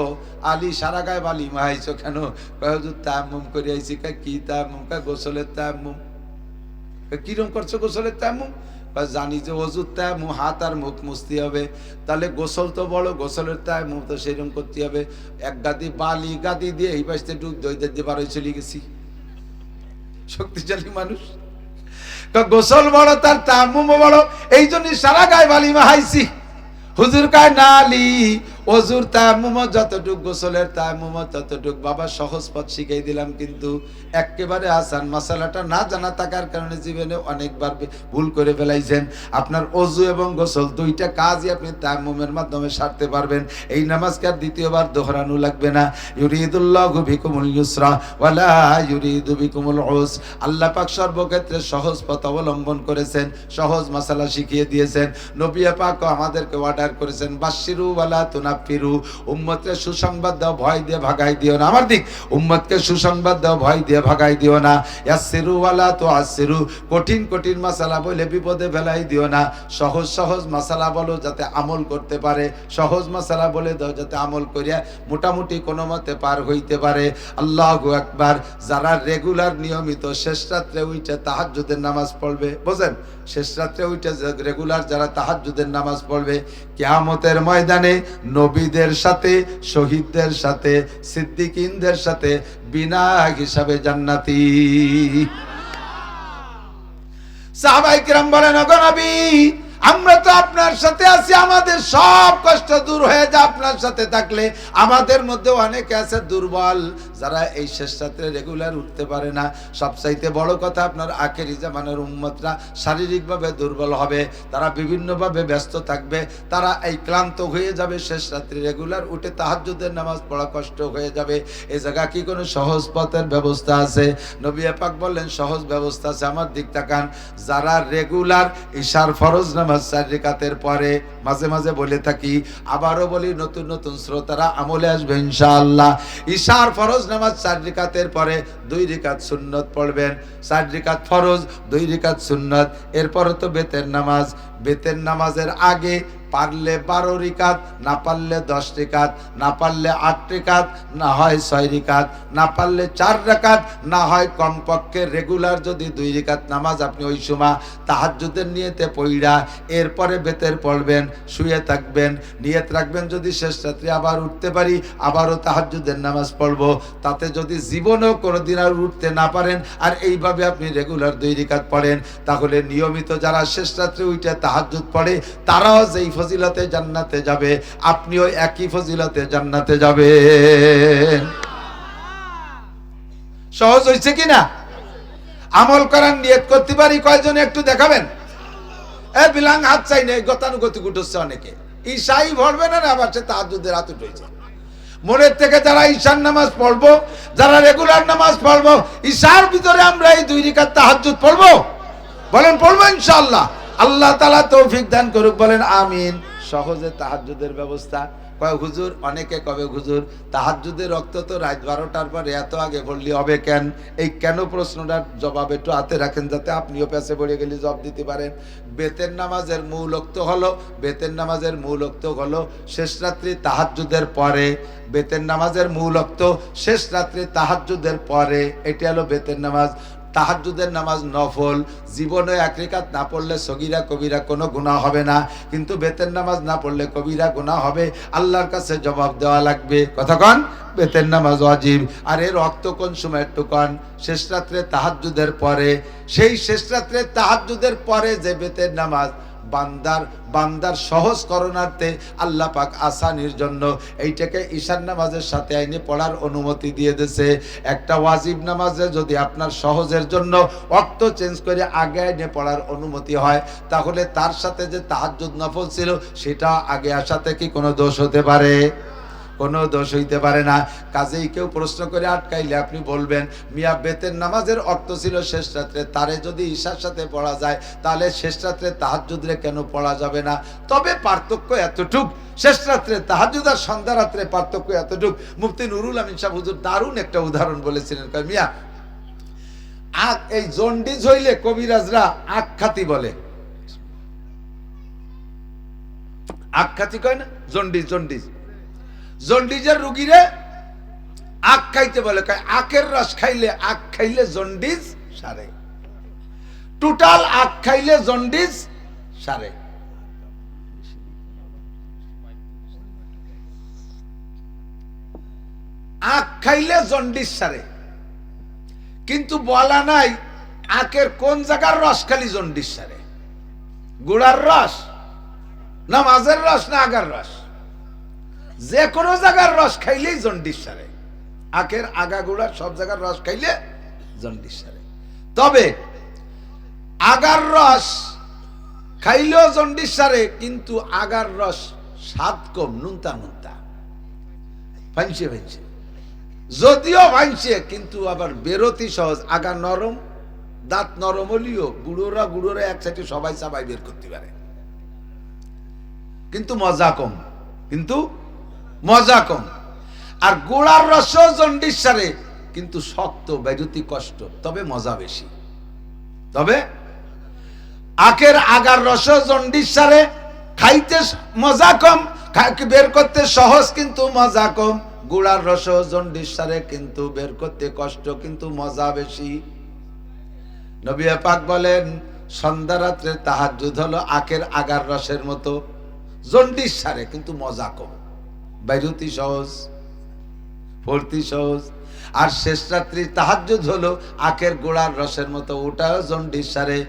আলী সারা গায়ে বালি মাহাইছো কেন? হুজুর তায়াম্মুম করে আইছি। কি তায়াম্মুম? গোসলের তায়াম্মুম। কিরম করছো গোসলের তায়াম্মুম? জানি যে ওযুর তায়াম্মুম হাত আর মুখ মুছতে হবে, তাহলে গোসল তো বড়, গোসলের তায়াম্মুম তো সেরকম করতে হবে। এক গাদি বালি গাদি দিয়ে এই পাশে ডুব দই দিয়ে বার হয়ে চলে গেছি, শক্তিশালী মানুষ। গোসল বড়, তার তায়াম্মুমও বড়, এই জন্য সারা গায়ে বালি মাহাইছি। হুজুর কায় না আলী, ওযুর তায়াম্মুম যতটুক, গোসলের তায়াম্মুম ততটুক। বাবা সহজ পথ শিখিয়ে দিলাম, কিন্তু একেবারে আসান মাসালাটা না জানা থাকার কারণে জীবনে অনেকবার ভুল করে ফেলাইছেন। আপনার ওযু এবং গোসল 2টা কাজই আপনি তায়াম্মুমের মাধ্যমে সারতে পারবেন। এই নামাজকে আর দ্বিতীয়বার দোহরানো লাগবে না। ইউরিদুল্লাহু বিকুমুল ইউসরা ওয়ালা ইউরিদু বিকুমুল উস। আল্লাহ পাক সর্বক্ষেত্রে সহজ পথ অবলম্বন করেছেন, সহজ মাসালা শিখিয়ে দিয়েছেন। নবী পাক আমাদেরকে অর্ডার করেছেন, বাশশিরু ওয়ালা তুনাফিরু, উম্মতকে সুসংবাদ দাও, ভয় দিয়ে ভাগাই দিও না। আমার দিক, উম্মতকে সুসংবাদ দাও, ভয় দিয়ে ভাগাই দিও না। ইয়াসসিরু ওয়ালা তুআসসিরু, কঠিন কঠিন মাসালা বলে বিপদে ফেলাই দিও না। সহজ সহজ মাসালা বলো যাতে আমল করতে পারে, সহজ মাসালা বলে দাও যাতে আমল করিয়া মোটামুটি কোনো মতে পার হইতে পারে। আল্লাহু আকবার। যারা রেগুলার নিয়মিত শেষ রাত্রে উঠে তাহাজ্জুদের নামাজ পড়বে, বুঝেন, শেষ রাত্রে উঠে রেগুলার যারা তাহাজ্জুদের নামাজ পড়বে, কিয়ামতের ময়দানে নবীদের সাথে, শহীদদের সাথে, সিদ্দিকিনদের সাথে বিনা হিসাবে জান্নাতি। সাহাবায়ে কিরাম বলেন, ওগো নবী, আমরা তো আপনার সাথে আছি, আমাদের সব কষ্ট দূর হয়ে যায় আপনার সাথে থাকলে। আমাদের মধ্যে অনেকে আছে দুর্বল, যারা এই শেষ রাত্রে রেগুলার উঠতে পারে না। সবচাইতে বড় কথা, আপনার আখেরি জামানের উম্মতরা শারীরিকভাবে দুর্বল হবে, তারা বিভিন্নভাবে ব্যস্ত থাকবে, তারা এই ক্লান্ত হয়ে যাবে। শেষ রাত্রে রেগুলার উঠে তাহাজ্জুদের নামাজ পড়া কষ্ট হয়ে যাবে। এই জায়গা কি কোনো সহজ পথের ব্যবস্থা আছে? নবী পাক বললেন, সহজ ব্যবস্থা আছে। আমার দিক তাকান, যারা রেগুলার ইশার ফরজ নামাজ 4 রাকাতের পরে, মাঝে মাঝে বলে থাকি, আবারও বলি, নতুন নতুন শ্রোতারা আমলে আসবে ইনশাআল্লাহ। ইশার ফরজ নামাজ 4 রাকাতের পরে 2 রাকাত সুন্নত পড়বেন। 4 রাকাত ফরজ, 2 রাকাত সুন্নত। এরপর তো বেতের নামাজ। বেতের নামাজের আগে পারলে 12 রাকাত, না পারলে 10 রাকাত, না পারলে 8 রাকাত, না হয় 6 রাকাত, না পারলে 4 রাকাত, না হয় কমপক্ষে রেগুলার যদি 2 রাকাত নামাজ আপনি ওই সময় তাহাজ্জুদের নিয়তে পড়া এরপরে বেতের পড়বেন, শুয়ে থাকবেন, নিয়ত রাখবেন যদি শেষ রাত্রে আবার উঠতে পারি, আবারও তাহাজ্জুদের নামাজ পড়বো। তাতে যদি জীবনেও কোনোদিন আর উঠতে না পারেন, আর এইভাবে আপনি রেগুলার 2 রাকাত পড়েন, তাহলে নিয়মিত যারা শেষ রাত্রে উঠে তাহাজ্জুদ পড়ে, তারাও যেই ফজিলতে জান্নাতে যাবে, আপনিও একই ফজিলতে জান্নাতে যাবেন। সহজ হয়েছে কিনা? আমল করার নিয়ত করতে পারি কয়জন একটু দেখাবেন? এ বিলাং হাত চাই না, গতানুগতিক উঠছে অনেকে। ঈশাই ভরবে না, আবার সে তাহাজ্জুদের হাত উঠেছে। মনের থেকে যারা ঈশার নামাজ পড়বো, যারা রেগুলার নামাজ পড়বো, ঈশার ভিতরে আমরা এই 2 রাকাত তাহাজ্জুদ পড়বো, বলেন পড়বো ইনশাআল্লাহ। আল্লাহ তাআলা তৌফিক দান করুক, বলেন আমিন। সহজে তাহাজ্জুদের ব্যবস্থা। কয় হুজুর, অনেকে কবে হুজুর তাহাজ্জুদের রক্ত তো রাত 12টার পরে এত আগে পড়লি হবে কেন? এই কেন প্রশ্নটার জবাব একটু হাতে রাখেন, যাতে আপনিও পেছে পড়ে গেলে জবাব দিতে পারেন। বেতের নামাজের মূল ওক্ত হলো, বেতের নামাজের মূল ওক্ত হলো শেষ রাত্রি তাহাজ্জুদের পরে। বেতের নামাজের মূল ওক্ত শেষ রাত্রি তাহাজ্জুদের পরে, এটা হলো বেতের নামাজ। তাহাজ্জুদের নামাজ নফল, জীবনে 1 রাকাত না পড়লে সগীরা কবিরা কোনো গুনাহ হবে না, কিন্তু বেতের নামাজ না পড়লে কবিরা গুনাহ হবে, আল্লাহর কাছে জবাব দেওয়া লাগবে। কথা কন, বেতের নামাজ ওয়াজিব। আর এর রক্ত কোন সময় একটু কন? শেষ রাত্রে তাহাজ্জুদের পরে। সেই শেষ রাত্রে তাহাজ্জুদের পরে যে বেতের নামাজ, বান্দার সহজ করণার্থে আল্লাহ পাক আসানির জন্য এইটাকে ঈশার নামাজের সাথে আইনে পড়ার অনুমতি দিয়ে দিয়েছে। একটা ওয়াজিব নামাজে যদি আপনার সহজের জন্য ওয়াক্ত চেঞ্জ করে আগে আইনে পড়ার অনুমতি হয়, তাহলে তার সাথে যে তাহাজ্জুদ নফল ছিল সেটা আগে আসাতে কি কোনো দোষ হতে পারে? কোনো দোষ হইতে পারে না। কাজেই কেউ প্রশ্ন করে আটকাইলে আপনি বলবেন, মিয়া বেতের নামাজের অর্থ ছিল শেষ রাত্রে, তারে যদি ঈশার সাথে পড়া যায় তাহলে শেষ রাত্রে তাহাজ্জুদে কেন পড়া যাবে না? তবে পার্থক্য এতটুক, শেষ রাত্রে তাহাজ্জুদ আর সন্ধ্যা রাত্রে পার্থক্য এতটুক। মুফতি নুরুল আমিন সাহেব হুজুর দারুণ একটা উদাহরণ বলেছিলেন। মিয়া এই জন্ডিস হইলে কবিরাজরা আখ্যাতি বলে, আখ্যাতি কয় না? জন্ডিসের রুগীরে আখ খাইতে বলে, আখের রস খাইলে, আখ খাইলে জন্ডিস সারে, টোটাল আখ খাইলে জন্ডিস সারে। আখ খাইলে জন্ডিস সারে, কিন্তু বলা নাই আখের কোন জায়গার রস খালি জন্ডিস সারে। গুড়ার রস না মাছের রস না আগার রস, যে কোনো জায়গার রস খাইলেই জন্ডিস সারে। আখের আগা গুড়া সব জায়গার রস খাইলে জন্ডিস সারে। তবে আগার রস খাইলেও জন্ডিস সারে, কিন্তু আগার রস স্বাদ কম, নুনতা ভাঙছে, যদিও ভাঙছে কিন্তু আবার বেরোতি সহজ। আগা নরম, দাঁত নরম হলিও গুড়োরা একসাথে সবাই চাবাই বের করতে পারে, কিন্তু মজা কম। আর গোড়ার রসও জন্ডিস সারে, কিন্তু শক্ত, বেরুতি কষ্ট, তবে মজা বেশি। তবে আখের আগার রসও জন্ডিস সারে, খাইতে মজা কম, বের করতে সহজ কিন্তু মজা কম। গোড়ার রসও জন্ডিস সারে, কিন্তু বের করতে কষ্ট, কিন্তু মজা বেশি। নবী পাক বলেন, সন্ধ্যা রাত্রে তাহাজ্জুদ হলো আখের আগার রসের মতো, জন্ডিস সারে কিন্তু মজা কম, বাইরুতি সহজ, ভর্তি সহজ। আর শেষ রাত্রি তাহাজ্জুদ হলো আখের গোড়ার রসের মতো, ওটাও জন্ডিস সারে,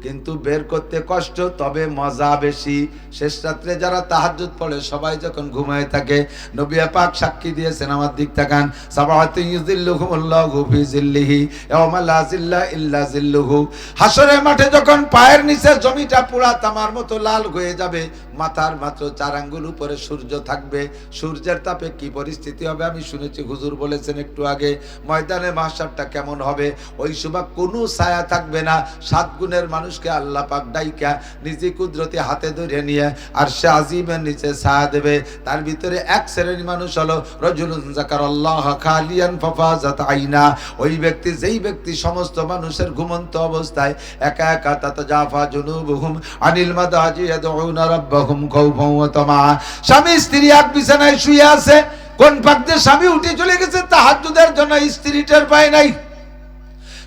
কিন্তু বের করতে কষ্ট, তবে মজা বেশি। শেষ রাত্রে যারা তাহাজ্জুদ পড়ে সবাই যখন ঘুমায় থাকে, নবী পাক সাক্ষী দিয়েছেন, আমার দিক তাকান, সাবাতুন ইউযিল্লুহুমুল্লাহু ফি যিল্লিহি ইয়াওমা লা যিল্লা ইল্লা যিল্লুহু। হাসরের মাঠে যখন পায়ের নিচে জমিটা পুরা তামার মতো লাল হয়ে যাবে, মাথার মাত্র 4 আঙ্গুল উপরে সূর্য থাকবে, সূর্যের তাপে কি পরিস্থিতি হবে আমি শুনেছি, হুজুর বলেছেন একটু আগে, ময়দানে মাহশারটা কেমন হবে। ওই সময় কোনো ছায়া থাকবে না। 7 গুণের মানুষকে আল্লাহ পাক ডাইকা নিজে কুদরতি হাতে ধরে নিয়ে আর সে আজিমের নিচে ছায়া দেবে। তার ভিতরে এক শ্রেণীর মানুষ হলো রাজুলুন যাকারাল্লাহ খালিয়ান ফাফাজাত আইনা। ওই ব্যক্তি, যেই ব্যক্তি সমস্ত মানুষের ঘুমন্ত অবস্থায় একা একা তাতাজাফা জুনুবুহুম আনিল মাদাজি ইয়াদউনা রাব্বাহুম খাউফান ওয়া তামা। স্বামী স্ত্রী এক বিছানায় শুয়ে আছে, কোন ফাঁক দিয়ে স্বামী উঠে চলে গেছে তাহাজ্জুদের জন্য, স্ত্রী টের পায় নাই।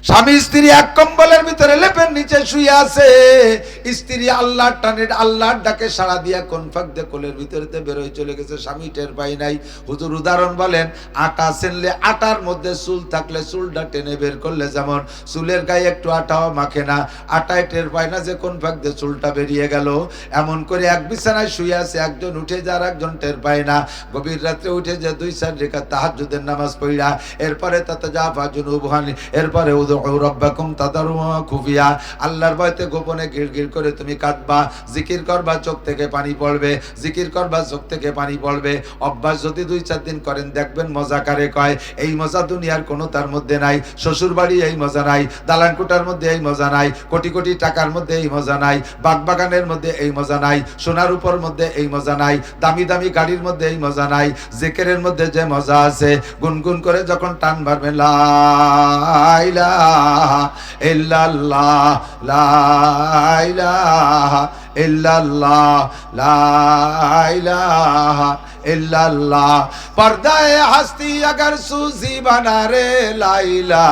স্বামী স্ত্রী এক কম্বলের ভিতরে লেপের নিচে শুয়ে আছে, স্ত্রী আল্লাহর টানে আল্লাহর ডাকে সাড়া দিয়া কোন ফাঁক দিয়ে কোলের ভিতরেতে বেরোয় চলে গেছে, স্বামী টের পায় নাই। হুজুর উদাহরণ বলেন, আটা ছেনলে আটার মধ্যে চুল থাকলে চুলটা টেনে বের করলে যেমন চুলের গায়ে একটু আটাও মাখে না, আটায় টের পায় না যে কোন ফাঁক দিয়ে চুলটা বেরিয়ে গেল। এমন করে এক বিছানায় শুয়ে আছে, একজন উঠে যার একজন টের পায় না। গভীর রাত্রে উঠে যে 2-4 রাকাত তাহাজ্জুদের নামাজ পড়া, এরপরে তাতাজাফা জুনুবুহুম, এরপরে উদউ রাব্বাকুম তাদাররুআ খুফিয়া, আল্লাহর ভয়তে গোপনে গিড়গিড় করে তুমি কাঁদবা, জিকির করবা চোখ থেকে পানি পড়বে, জিকির করবা চোখ থেকে পানি পড়বে। অভ্যাস যদি 2-4 দিন করেন দেখবেন মজা কারে কয়। এই মজা দুনিয়ার কোনো তার মধ্যে নাই। শ্বশুর বাড়ি এই মজা নাই, দালান কোঠার মধ্যে এই মজা নাই, কোটি কোটি টাকার মধ্যে এই মজা নাই, বাগবাগানের মধ্যে এই মজা নাই, সোনার উপর মধ্যে এই মজা নাই, দামি দামি গাড়ির মধ্যে এই মজা নাই। জিকিরের মধ্যে যে মজা আছে, গুনগুন করে যখন টান মারবেন লা ইলাহা ইল্লাল্লাহ, লা ইলাহা ইল্লাল্লাহ, লা ইলাহা इल्लल्लाह। पर्दाए हस्ती अगर सूजी बना रे लाइला,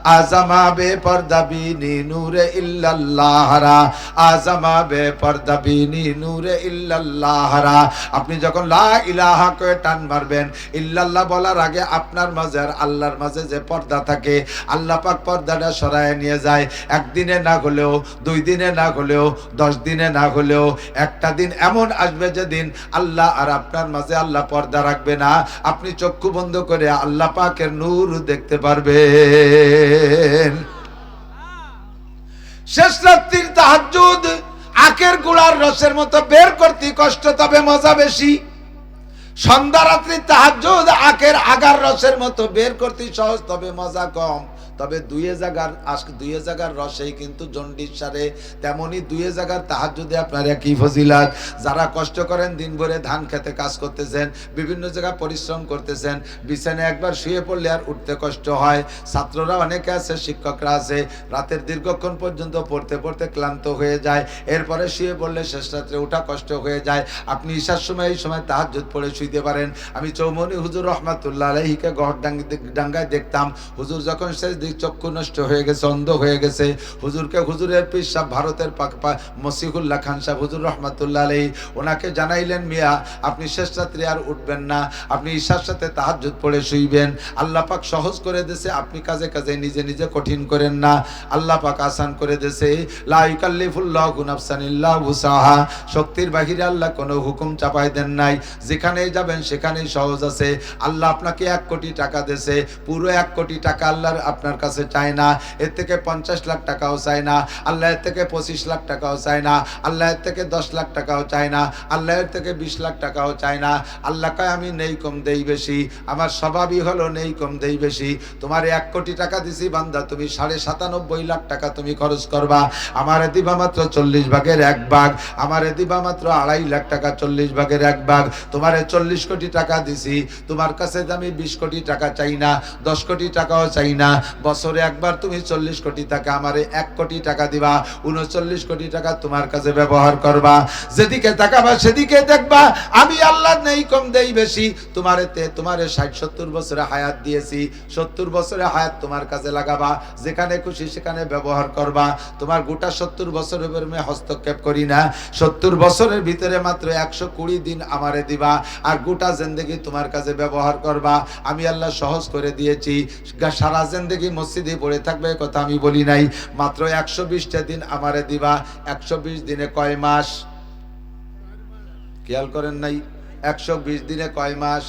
आजमा बे पर्दा बीनी नूरे इल्लल्लाह रा, आजमा बे पर्दा बीनी नूरे इल्लल्लाह रा। আপনি যখন লা ইলাহা কয়ে টান মারবেন, ইল্লাল্লাহ বলার আগে আপনার মাঝে আর আল্লাহর মাঝে যে পর্দা থাকে, আল্লাহ পাক পর্দাটা সরায় নিয়ে যায়। একদিনে না হলেও, 2 দিনে না হলেও, 10 দিনে না হলেও, একটা দিন এমন আসবে যেদিন আল্লাহ আর আপনার মাঝে আল্লাহ পর্দা রাখবে না। আপনি চক্ষু বন্ধ করে আল্লাহ পাকের নূর দেখতে পারবেন। শেষ রাত্রির তাহাজ্জুদ আখের গুড়ার রসের মতো বের করতে কষ্ট, তবে মজা বেশি। সন্ধ্যা রাত্রির তাহাজ্জুদ আখের আগার রসের মতো বের করতে সহজ, তবে মজা কম। তবে 2 জায়গার রসেই কিন্তু জন্ডিস সারে, তেমনি 2 জায়গার তাহাজ্জুদে আপনার একই ফজিলাত। যারা কষ্ট করেন দিন ভরে ধান খেতে কাজ করতেছেন, বিভিন্ন জায়গায় পরিশ্রম করতেছেন, বিছানায় একবার শুয়ে পড়লে আর উঠতে কষ্ট হয়। ছাত্ররা অনেকে আছে, শিক্ষকরা আছে, রাতের দীর্ঘক্ষণ পর্যন্ত পড়তে পড়তে ক্লান্ত হয়ে যায়, এরপরে শুয়ে পড়লে শেষ রাত্রে ওঠা কষ্ট হয়ে যায়। আপনি ঈশার সময় এই সময় তাহাজ্জুদ পড়ে শুইতে পারেন। আমি চৌমনি হুজুর রহমাতুল্লাহ আলাইহিকে গড়ডাঙ্গায় দেখতাম। হুজুর যখন শেষ চক্ষু নষ্ট হয়ে গেছে, অন্ধ হয়ে গেছে, হুজুরকে হুজুরের পীর সাহেব ভারতের মসিহুল্লাহ খান সাহেব হুজুর রহমাতুল্লাহ আলাইহি ওনাকে জানাইলেন, মিয়া আপনি শেষ রাত্রে আর উঠবেন না, আপনি ঈশার সাথে তাহাজ্জুদ পড়ে শুইবেন। আল্লাহ পাক সহজ করে দিয়েছে, আপনি কাজে কাজে নিজে নিজে কঠিন করেন না, আল্লাহ পাক আসান করে দিয়েছে। লা ইউকাল্লিফুল্লাহু নাফসান ইল্লা উসাহা, শক্তির বাহিরে আল্লাহ কোনো হুকুম চাপাই দেন নাই। যেখানেই যাবেন সেখানেই সহজ আছে। আল্লাহ আপনাকে 1 কোটি টাকা দিয়েছে, পুরো 1 কোটি টাকা আল্লাহর আপনার কাছে চায় না। এর থেকে 50 লাখ টাকাও চায় না আল্লাহ, এর থেকে 25 লাখ টাকাও চায় না আল্লাহ, এর থেকে 10 লাখ টাকাও চায় না আল্লাহ, এর থেকে 20 লাখ টাকাও চায় না আল্লাহ। কয় আমি নেই কম দেই বেশি, আমার স্বভাবই হলো নেই কম দেই বেশি। তোমার 1 কোটি টাকা দিছি বান্দা, তুমি 97.5 লাখ টাকা তুমি খরচ করবা, আমারে দিবা মাত্র 40 ভাগের 1 ভাগ, আমারে দিবা মাত্র 2.5 লাখ টাকা, 40 ভাগের 1 ভাগ। তোমারে 40 কোটি টাকা দিছি, তোমার কাছে আমি 20 কোটি টাকা চাই না, 10 কোটি টাকাও চাই না। বছরে একবার তুমি 40 কোটি টাকা আমারে 1 কোটি টাকা দিবা, 39 কোটি টাকা তোমার কাছে ব্যবহার করবা। যেদিকে তাকাবা সেদিকে দেখবা আমি আল্লাহ নেই কম দেই বেশি। তোমারে 60-70 বছরে হায়াত দিয়েছি, 70 বছরে হায়াত তোমার কাছে লাগাবা, যেখানে খুশি সেখানে ব্যবহার করবা। তোমার গোটা 70 বছরের উপরে হস্তক্ষেপ করি না, 70 বছরের ভিতরে মাত্র 120 দিন আমারে দিবা, আর গোটা জিন্দেগি তোমার কাছে ব্যবহার করবা। আমি আল্লাহ সহজ করে দিয়েছি। সারা জিন্দেগি মসজিদে পড়ে থাকবে কথা আমি বলি নাই, মাত্র 120টা দিন আমারে দিবা। 120 দিনে কয় মাস খেয়াল করেন নাই? 120 দিনে কয় মাস?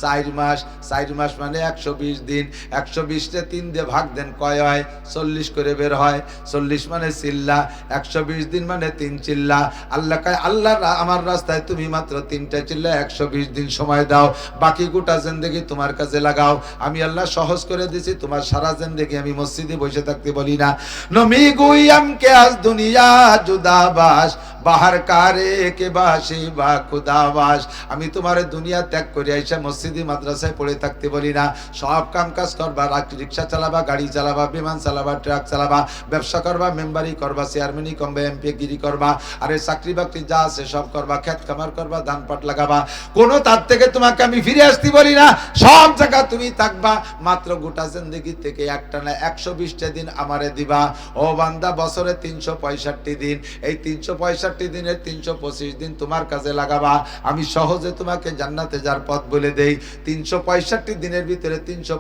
4 মাস। 4 মাস মানে 120 দিন। 120টা 3 দিয়ে ভাগ দেন, কয় হয়? 40 করে বের হয়। 40 মানে চিল্লা, 120 দিন মানে 3 চিল্লা। আল্লাহ কয় আল্লাহ আমার রাস্তায় তুমি মাত্র 3টা চিল্লা 120 দিন সময় দাও, বাকি গোটা জিন্দেগি তোমার কাছে লাগাও। আমি আল্লাহ সহজ করে দিছি, তোমার সারা জিন্দেগি আমি মসজিদে বসে থাকতে বলি না। নমি গুইয়াম কে আজ দুনিয়া জুদাবাস, বাহার কারে কে বাসি বা খুদাবাস। আমি তোমার দুনিয়া ত্যাগ করে আইসা মসজিদে মাদ্রাসায় পড়ে থাকতে বলি না। সব কাম কাজ করবা, রিক্সা চালাবা, গাড়ি চালাবা, বিমান চালাবা, ট্রাক চালাবা, ব্যবসা করবা, মেম্বারি করবা, চেয়ারম্যানি কমবে, এমপি গিরি করবা, আরে চাকরি বাকরি যা আছে সব করবা, খেত খামার করবা, ধান পাট লাগাবা। কোনো তার থেকে তোমাকে আমি ফিরে আসতে বলি না, সব জায়গা তুমি থাকবা। মাত্র গোটা জিন্দেগি থেকে একটা না 120টা দিন আমারে দিবা। ও বান্দা, বছরে 365 দিন, এই 365 দিনের 325 দিন তোমার কাজে লাগাবা। আমি সহজে তোমাকে জান্নাতে যার পথ বলে দেই। 365 দিনের ভিতরে 300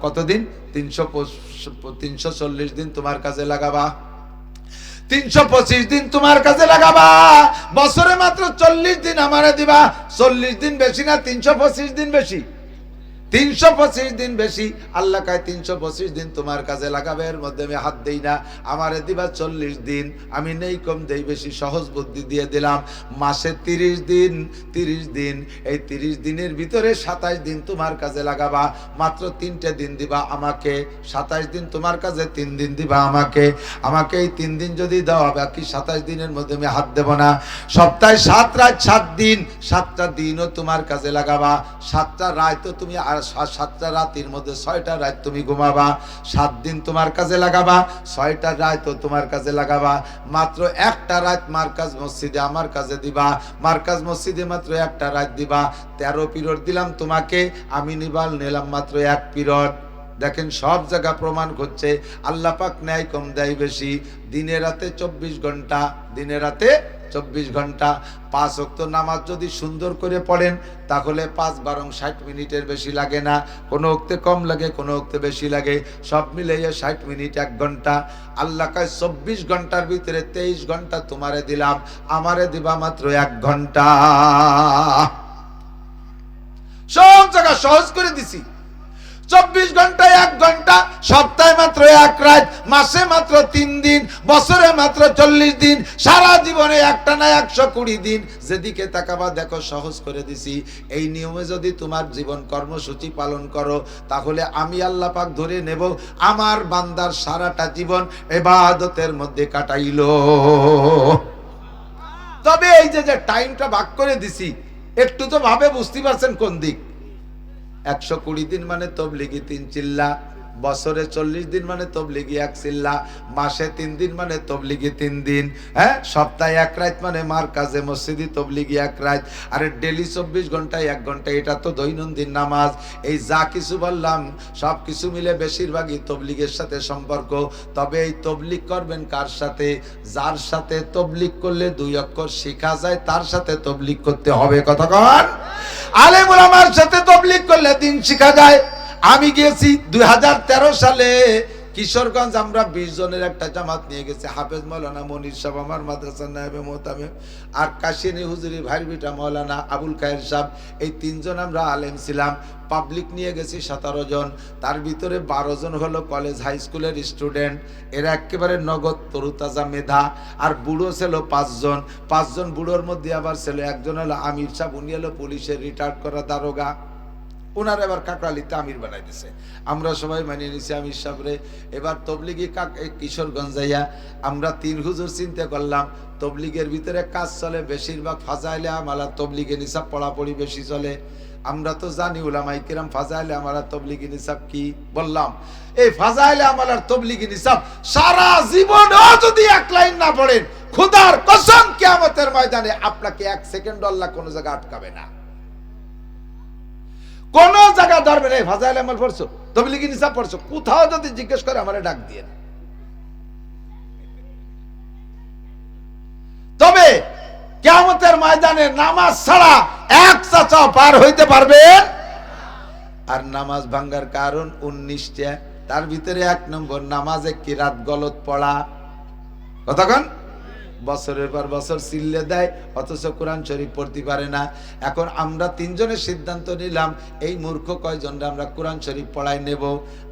কত দিন? 340 দিন তোমার কাজে লাগাবা, 325 দিন তোমার কাছে লাগাবা। বছরে মাত্র 40 দিন আমারে দিবা। 40 দিন বেশি না 325 দিন বেশি? 325 দিন বেশি। আল্লাহ কয় 325 দিন তোমার কাজে লাগাবে, এর মধ্যে আমি হাত দেই না। আমারে দিবা 40 দিন, আমি নেই কম দেই বেশি, সহজ বুদ্ধি দিয়ে দিলাম। মাসে 30 দিন, 30 দিন, এই 30 দিনের ভিতরে 27 দিন তোমার কাজে লাগাবা, মাত্র 3টে দিন দিবা আমাকে। 27 দিন তোমার কাজে, 3 দিন দিবা আমাকে। আমাকে এই 3 দিন যদি দাও, বাকি 27 দিনের মধ্যে আমি হাত দেব না। সপ্তাহে 7 রাত 7 দিন, 7টা দিনও তোমার কাজে লাগাবা। 7টা রাতও তুমি, আর 7টা রাতের মধ্যে 6টা রাত তুমি ঘুমাবা। 7 দিন তোমার কাজে লাগাবা, 6টা রাতও তোমার কাজে লাগাবা। মাত্র 1টা রাত মার্কাজ মসজিদে আমার কাজে দিবা, মার্কাজ মসজিদে মাত্র 1টা রাত দিবা। 13 পিরিয়ড দিলাম তোমাকে, আমি নিলাম মাত্র 1 পিরিয়ড। দেখেন সব জায়গা প্রমাণ করছে আল্লাহ পাক ন্যায় কম দেয় বেশি। দিনে রাতে 24 ঘন্টা, দিনে রাতে 24 ঘন্টা। 5 ওয়াক্ত নামাজ যদি সুন্দর করে পড়েন, তাহলে 5 12 60 মিনিটের বেশি লাগে না। কোনো ওক্তে কম লাগে, কোনো ওক্তে বেশি লাগে, সব মিলিয়ে 60 মিনিট 1 ঘন্টা। আল্লাহ কয় 24 ঘন্টার ভিতরে 23 ঘন্টা তোমারে দিলাম, আমারে দিবা মাত্র 1 ঘন্টা। সব জায়গা সহজ করে দিছি। 24 ঘন্টায় 1 ঘন্টা, সপ্তাহে মাত্র 1 রাত, মাসে মাত্র 3 দিন, বছরে মাত্র 40 দিন, সারা জীবনে একটানা 120 দিন। যেদিকে তাকাবা দেখো সহজ করে দিছি। এই নিয়মে যদি তোমার জীবন কর্মসূচি পালন করো, তাহলে আমি আল্লাহ পাক ধরে নেব আমার বান্দার সারাটা জীবন ইবাদতের মধ্যে কাটাইলো। তবে এই যে টাইমটা ভাগ করে দিছি, একটু তো ভাবে বুঝতে পারছেন কোন দিক। 120 দিন মানে তবলিগি 3 চিল্লা, বছরে 40 দিন মানে তবলিগি 1 চিল্লা, মাসে 3 দিন মানে তবলিগি 3 দিন, হ্যাঁ, সপ্তাহে 1 রাত মানে মারকাজে মসজিদে তবলিগি 1 রাত। আরে ডেলি 24 ঘন্টায় 1 ঘন্টা, এটা তো দৈনন্দিন নামাজ। এই যা কিছু বললাম সব কিছু মিলে বেশিরভাগই তবলিগের সাথে সম্পর্ক। তবে এই তবলিগ করবেন কার সাথে? যার সাথে তবলিগ করলে 2 অক্ষর শেখা যায়, তার সাথে তবলিগ করতে হবে। কথা কন, আলেম ওলামার সাথে তবলিগ করলে দিন শেখা যায়। আমি গিয়েছি 2013 সালে কিশোরগঞ্জ, আমরা 20 জনের একটা জামাত নিয়ে গেছি। হাফেজ মাওলানা মনির সাহেব আমার মাদ্রাসার নায়েবে মোহতামিম, আর কাশিনী হুজুরি ভাইয়ের বিটা মাওলানা আবুল খায়ের সাহেব, এই 3 জন আমরা আলেম ছিলাম। পাবলিক নিয়ে গেছি 17 জন, তার ভিতরে 12 জন হলো কলেজ হাই স্কুলের স্টুডেন্ট। এরা একেবারে নগদ তরুতাজা মেধা। আর বুড়ো ছিল 5 জন। 5 জন বুড়োর মধ্যে আবার ছিল একজন হলো আমির সাহেব, উনি হলো পুলিশের রিটায়ার্ড করা দারোগা। ওনার এবার কাকরালিতে আমির বানাই দিছে। আমরা সবাই মানিয়ে নিছি আমির সাহেবরে। এবার তবলিগি কিশোরগঞ্জ যাইয়া আমরা 3 হুজুর চিন্তা করলাম, তবলিগের ভিতরে কাজ চলে বেশিরভাগ ফাজাইলে আমালা, তবলিগে নিসাব পড়াপড়ি বেশি চলে। আমরা তো জানি উলামায়ে কিরাম ফাজাইলে আমালা তবলিগি নিসাব কি। বললাম এই ফাজাইলে আমালার তবলিগি নিসাব সারা জীবনও যদি 1 লাইন না পড়েন, খোদার কসম কিয়ামতের ময়দানে আপনাকে 1 সেকেন্ড আল্লাহ কোন জায়গা আটকাবে না, কোন জায়গা ধরবে না। ফাজাইল আমল পড়ছো, তবলিগি নিসাব পড়ছো, কোথাও যদি জিজ্ঞেস করে আমারে ডাক দিয়ে। তবে কিয়ামতের ময়দানে নামাজ ছাড়া 1 চাচা পার হইতে পারবে। আর নামাজ ভাঙ্গার কারণ 19টা, তার ভিতরে 1 নম্বর নামাজে কিরাত গলত পড়া। কতক্ষণ বছরের পর বছর সিল্লে দেয়, অথচ কোরআন শরীফ পড়তে পারে না। এখন আমরা 3 জনের সিদ্ধান্ত নিলাম, এই মূর্খ কয়জনরা আমরা কোরআন শরীফ পড়াই নেব।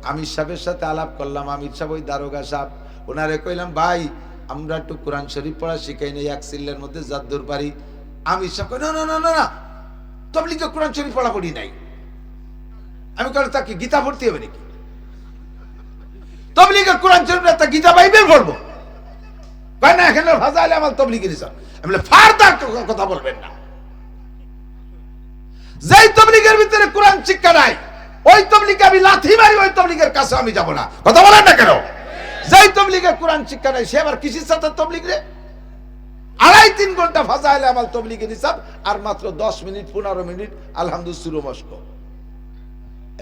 আমির সাহেবের সাথে আলাপ করলাম। আমির সাহেব ওই দারোগা সাহেব, ওনারে কইলাম ভাই আমরা একটু কোরআন শরীফ পড়া শিখাই নেই 1 সিল্লের মধ্যে যদ্দূর পারি। আমির সাহেব কই না না না না, তবলিগে কোরআন শরীফ পড়া পড়ি নাই। আমি কইলাম তাকে গীতা পড়তে হবে নাকি? তবলিগে কোরআন শরীফ তা গীতা বাইবেল পড়বো? ভাই না, এখানে ফাজাইলে আমার তবলিগি নিসাব। আমি বলি ফারদার কথা বলবেন না। যেই তবলিগের ভিতরে কোরআন শিক্ষা নাই, ওই তবলিগে আমি লাথি মারি, ওই তবলিগের কাছে আমি যাব না। কথা বলেন না কেন? যেই তবলিগে কোরআন শিক্ষা নাই, সে আবার কিসের সাথে তবলিগ রে? 2.5-3 ঘন্টা ফাজাইলে আমার তবলিগি নিসাব, আর মাত্র 10 মিনিট 15 মিনিট আলহামদুলিল্লাহ সুরো মস্ক।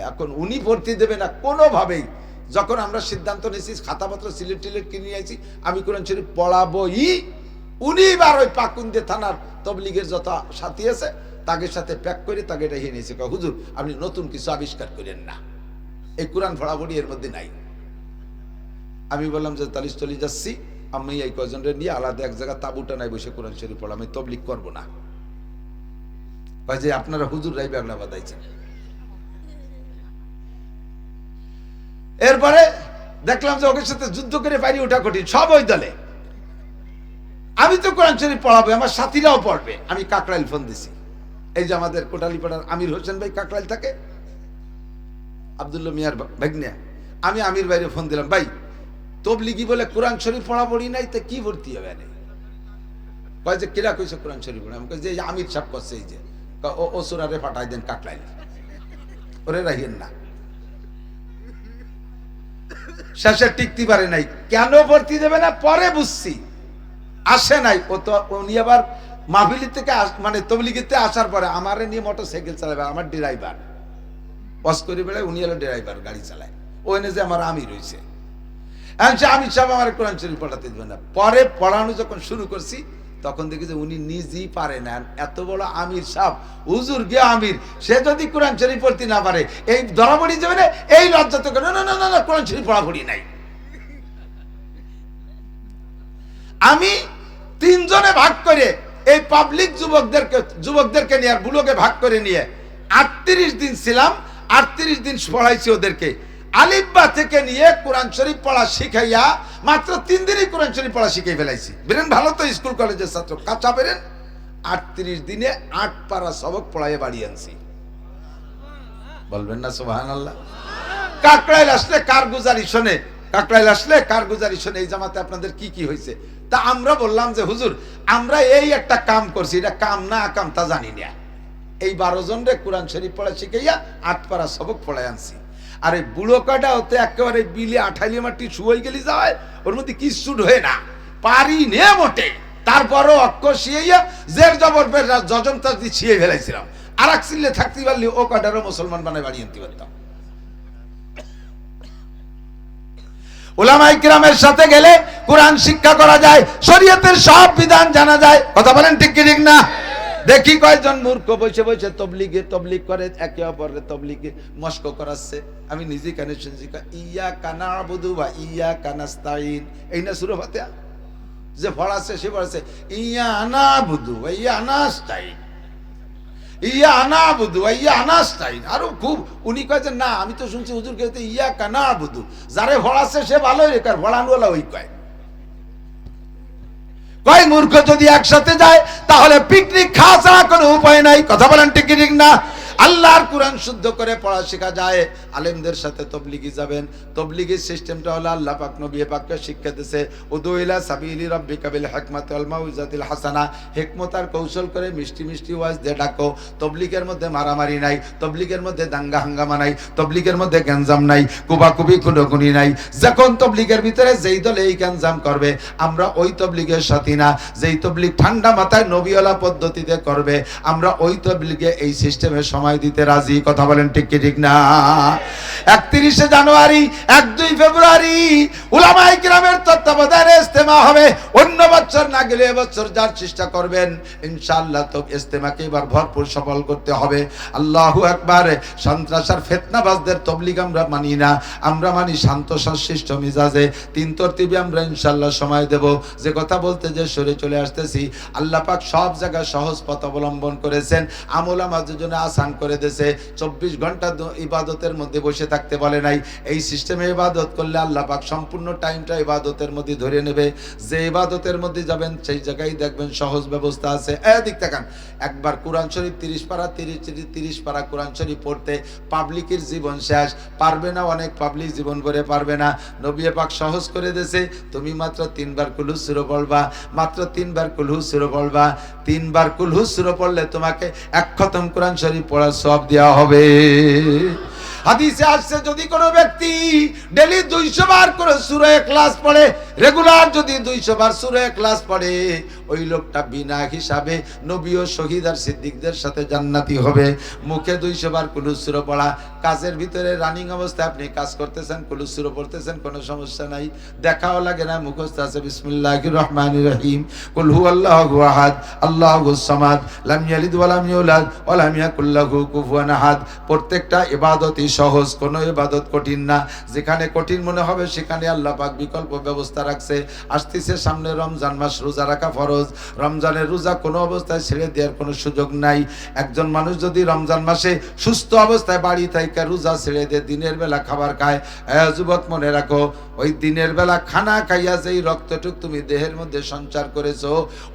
এখন উনি ভর্তি দেবে না কোনোভাবেই। যখন আমরা সিদ্ধান্ত নিয়েছি, খাতাপত্র সিলেট টিলেট কিনে নিয়েছি, আমি কোরআন শরীফ পড়াবোই। উনি এবার ওই পাকুন্দে থানার তবলিগের যত সাথী আছে তাদের সাথে প্যাক করে তাকে এটা নিয়েছে, হুজুর আপনি নতুন কিছু আবিষ্কার করেন না, এই কোরআন পড়াপড়ি এর মধ্যে নাই। আমি বললাম যে তালিশ চলে যাচ্ছি, আমি এই কয়জনরে নিয়ে আলাদা এক জায়গা তাবুটা নাই বসে কোরআন শরীফ পড়া, আমি তবলিগ করবো না। যে আপনারা হুজুর রাই বাংলা বাদাইছেন। এরপরে দেখলাম যে ওদের সাথে যুদ্ধ করে পারি ওঠা কঠিন, সব ওই দলে। আমি তো কোরআন শরীফ পড়াবো, আমার সাথীরাও পড়বে। আমি কাকরাইল ফোন দিছি, এই যে আমাদের কোটালীপাড়ার আমির হোসেন ভাই কাকরাইল থাকে, আব্দুল্লাহ মিয়ার ভাগ্নে। আমি আমির ভাইরে ফোন দিলাম, ভাই তবলিগি বলে কোরআন শরীফ পড়াপড়ি নাই, তো কি ভর্তি হবে? কয় যে কিরা কইছে কোরআন শরীফ পড়া? আমি কই যে আমির সাহেব করছে, এই যে ও সুরারে পাঠাই দেন কাকরাইল, ওরে রাখেন না। শেষে টিকতে পারে নাই। কেন ভর্তি দেবে না পরে বুঝছি, আসে নাই। ও তো উনি আবার মাহফিলি থেকে মানে তবলিগিতে আসার পরে আমারে নিয়ে মোটরসাইকেল চালাবে, আমার ড্রাইভার বস করে বেড়ায়, উনি হলো ড্রাইভার, গাড়ি চালায়। ও এনে যে আমার আমির হয়েছে, আমির সাহেব আমার কোরআন শরীফ পড়াতে দেবে না। পরে পড়ানো যখন শুরু করছি তখন দেখি যে উনি নিজেই পারে না। এত বড় আমির সাহেব, হুজুর গিয়ে আমির, সে যদি কোরআন শরীফ পড়তে না পারে এই ধরা পড়ি যাবে না, এই লজ্জা তো না না না না কোরআন শরীফ পড়াপড়ি নাই। আমি তিনজনে ভাগ করে এই পাবলিক যুবকদেরকে নিয়ে আর বুলোকে ভাগ করে নিয়ে 38 দিন ছিলাম, 38 দিন পড়াইছি ওদেরকে। আলিফবা থেকে নিয়ে কোরআন শরীফ পড়া শিখাইয়া মাত্র 3 দিনই কোরআন শরীফ পড়া শিখাই ফেলাইছি। বেরেন ভালো তো স্কুল কলেজের ছাত্র, কাঁচা বেরেন। 38 দিনে 8 পারা সবক পড়াইয়া বাড়ি আনছি। বলবেন না সুবহানাল্লাহ? কাকরাইল আসলে কারগুজারি শোনে, কাকরাইল আসলে কারগুজারি শোনে এই জামাতে আপনাদের কি কি হয়েছে। তা আমরা বললাম যে হুজুর আমরা এই একটা কাম করছি, এটা কাম না কাম তা জানি না। এই 12 জন রে কোরআন শরীফ পড়া শিখাইয়া 8 পারা সবক পড়াই আনছি। আর এই বুড়ো কাটা হতে একেবারে বিলে আঠাইলে মাটি শুয়ে গেলি যায়, ওর মধ্যে কিচ্ছু ঢোয়ে না, পারি নে মোটে। তারপরও অক্ষর শিয়াইয়া জের জবর বের জজম তাজ দিয়ে ছিঁয়ে ফেলাইছিলাম। আর এক চিল্লে থাকতে পারলে ও কাটারও মুসলমান বানায় বাড়ি আনতে পারতাম। উলামায়ে কিরামের সাথে গেলে কোরআন শিক্ষা করা যায়, শরীয়তের সব বিধান জানা যায়। কথা বলেন ঠিক কি ঠিক না? দেখি কয়জন মূর্খ বসে বসে তবলিগ করে, একে অপরের তবলিগে মস্ক করাচ্ছে। আমি নিজে কানে শুনছি, ইয়্যাকা না'বুদু ওয়া ইয়্যাকা নাস্তাঈন, এই না সূরা ফাতিহা যে পড়াচ্ছে, সে পড়াচ্ছে ইয়্যাকা না'বুদু ওয়া ইয়্যাকা নাস্তাঈন, ইয়্যাকা না'বুদু ওয়া ইয়্যাকা নাস্তাঈন। আরো খুব উনি কয় যে না, আমি তো শুনছি হুজুর কইতে ইয়্যাকা না'বুদু, যারে পড়াচ্ছে সে ভালোই রে, কার পড়ানোওয়ালা ওই কয়। কয় মূর্খ যদি একসাথে যায় তাহলে পিকনিক খাওয়া ছাড়া কোনো উপায় নাই। কথা বলেন ঠিক ঠিক না? আল্লাহর কোরআন শুদ্ধ করে পড়া শেখা যায়। আলেমদের সাথে তবলিগি যাবেন। তবলিগির সিস্টেমটা হলো আল্লাহ পাক নবী পাককে শিক্ষা দিয়েছে, উদু ইলা সাবিলি রাব্বিকা বিল হিকমাতি ওয়াল মাউইজাতিল হাসানা, হিকমত আর কৌশল করে মিষ্টি মিষ্টি ওয়াজ দিয়ে ডাকো। তবলিগের মধ্যে মারামারি নাই, তবলিগের মধ্যে দাঙ্গা হাঙ্গামা নাই, তবলিগের মধ্যে গ্যাঞ্জাম নাই, কুবাকুবি খুনোখুনি নাই। যখন তবলিগের ভিতরে যেই দল এই গ্যাঞ্জাম করবে আমরা ওই তবলিগের সাথী না। যেই তবলিগ ঠান্ডা মাথায় নবীওয়ালা পদ্ধতিতে করবে আমরা ওই তবলিগে এই সিস্টেমের সময় দিতে রাজি। কথা বলেন ঠিক কি ঠিক না? 31 জানুয়ারি 1-2 ফেব্রুয়ারি উলামায়ে কিরামের তত্ত্বাবধানে ইজতেমা হবে। অন্য বছর না গেলে এবছর যার চেষ্টা করবেন ইনশাআল্লাহ তো ইজতেমাকে এবার ভরপুর সফল করতে হবে। আল্লাহু আকবার। সন্ত্রাস আর ফিতনাবাজদের তবলিগ আমরা মানি না, আমরা মানি শান্ত সশিষ্ট মিজাজে 3 তরতিবে আমরা ইনশাআল্লাহ সময় দেব। যে কথা বলতে যে সরে চলে আসতেছি, আল্লাহ পাক সব জায়গায় সহজ পথ অবলম্বন করেছেন, আমল আমাদের জন্য আসান করে দিয়েছে। 24 ঘন্টা ইবাদতের মধ্যে বসে থাকতে বলে নাই। এই সিস্টেমে ইবাদত করলে আল্লাহ পাক সম্পূর্ণ টাইমটা ইবাদতের মধ্যে ধরে নেবে। যে ইবাদতের মধ্যে যাবেন সেই জায়গায় দেখবেন সহজ ব্যবস্থা আছে। এদিক তাকান, একবার কোরআন শরীফ 30 পারা কোরআন শরীফ পড়তে পাবলিকের জীবন শেষ। পারবে না, অনেক পাবলিক জীবন ভরে পারবে না। নবী পাক সহজ করে দিয়েছে, তুমি মাত্র 3 বার কুল হুয়া সূরা পড়বা, মাত্র 3 বার কুল হুয়া সূরা পড়বা। 3 বার কুল হুয়া সূরা পড়লে তোমাকে 1 খতম কোরআন শরীফ পড়ার সওয়াব দেওয়া হবে। হাদিসে আসছে যদি কোনো ব্যক্তি ডেইলি 200 বার করে সূরা ইখলাস পড়ে, রেগুলার যদি 200 বার সূরা ইখলাস পড়ে, ওই লোকটা বিনা হিসাবে নবী ও শহীদ আর সিদ্দিকদের সাথে জান্নাতি হবে। মুখে 200 বার কুল হুয়া সূরা পড়া, কাজের ভিতরে রানিং অবস্থায় আপনি কাজ করতেছেন, কুল হুয়া সূরা পড়তেছেন, কোনো সমস্যা নাই, দেখাও লাগে না, মুখস্থ আছে বিসমিল্লাহির রহমানির রহিম, কুল হুয়াল্লাহু আহাদ আল্লাহুস সামাদ লাম ইয়ালিদ ওয়া লাম ইউলাদ ওয়া লাম ইয়াকুল লাহু কুফুয়ান আহাদ। প্রত্যেকটা ইবাদতই সহজ, কোনো ইবাদত কঠিন না। যেখানে কঠিন মনে হবে সেখানে আল্লাহ পাক বিকল্প ব্যবস্থা রাখছে, আসতেছে সামনে রমজান মাস, রোজা রাখা ফরজ। রমজানের রোজা কোনো অবস্থায় ছেড়ে দেওয়ার কোনো সুযোগ নাই। একজন মানুষ যদি রমজান মাসে সুস্থ অবস্থায় বাড়ি থেকে রোজা ছেড়ে দিয়ে দিনের বেলা খাবার খায়, যুবক মনে রাখো, ওই দিনের বেলা খানা খাইয়া যেই রক্তটুক তুমি দেহের মধ্যে সঞ্চার করেছো,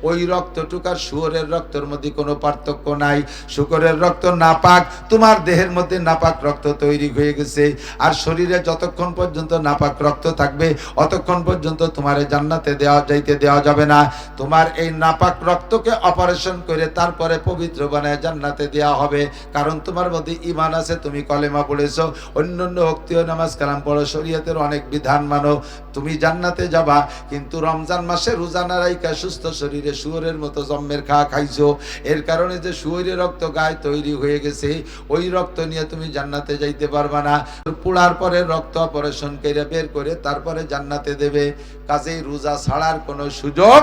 ওই রক্তটুক আর শুয়োরের রক্তের মধ্যে কোনো পার্থক্য নাই। শুকরের রক্ত নাপাক, তোমার দেহের মধ্যে নাপাক রক্ত তৈরি হয়ে গেছে। আর শরীরে যতক্ষণ পর্যন্ত নাপাক রক্ত থাকবে অতক্ষণ পর্যন্ত তোমার জান্নাতে যাইতে দেওয়া যাবে না। তোমার এই নাপাক রক্তকে অপারেশন করে তারপরে পবিত্র বানায় জান্নাতে দেওয়া হবে। কারণ তোমার মধ্যে ঈমান আছে, তুমি কলেমা পড়েছো, অন্যান্য ভক্তিও নামাজ কালাম পড়ো, শরীয়তের অনেক বিধান মানো, তুমি জান্নাতে যাবা। কিন্তু রমজান মাসে রোজা না রাইখা সুস্থ শরীরে শুয়োরের মতো জম্মের খাইছো, এর কারণে যে শুয়োরের রক্ত গায়ে তৈরি হয়ে গেছে, ওই রক্ত নিয়ে তুমি জান্নাতে যাইতে পারবা না। পোড়ার পরে রক্ত অপারেশন করে বের করে তারপরে জান্নাতে দেবে। কাজেই রোজা ছাড়ার কোনো সুযোগ।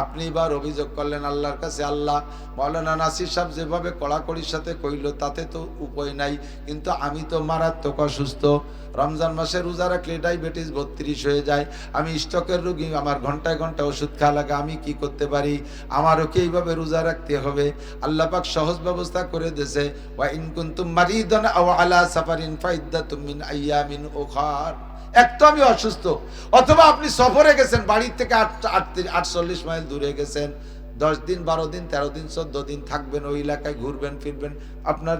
আপনি এবার অভিযোগ করলেন আল্লাহর কাছে, আল্লাহ মাওলানা নাসির সাহেব যেভাবে কড়াকড়ির সাথে কইল তাতে তো উপায় নাই, কিন্তু আমি তো মারাত্মক অসুস্থ, রমজান মাসে রোজা রাখলে ডায়াবেটিস 32 হয়ে যায়, আমি স্টকের রোগী, আমার ঘন্টায় ঘন্টা ওষুধ খাওয়া লাগে, আমি কি করতে পারি? আমারও কি এইভাবে রোজা রাখতে হবে? আল্লাহ পাক সহজ ব্যবস্থা করে দিয়েছে, ওয়া ইন কুনতুম মারিদান আও আলা সাফারিন ফাইদ্দাতুম মিন আইয়ামিন উখার। এক তো আমি অসুস্থ, অথবা আপনি সফরে গেছেন, বাড়ির থেকে 48 মাইল দূরে গেছেন, 10 দিন 12 দিন 13 দিন 14 দিন থাকবেন, ওই এলাকায় ঘুরবেন ফিরবেন, আপনার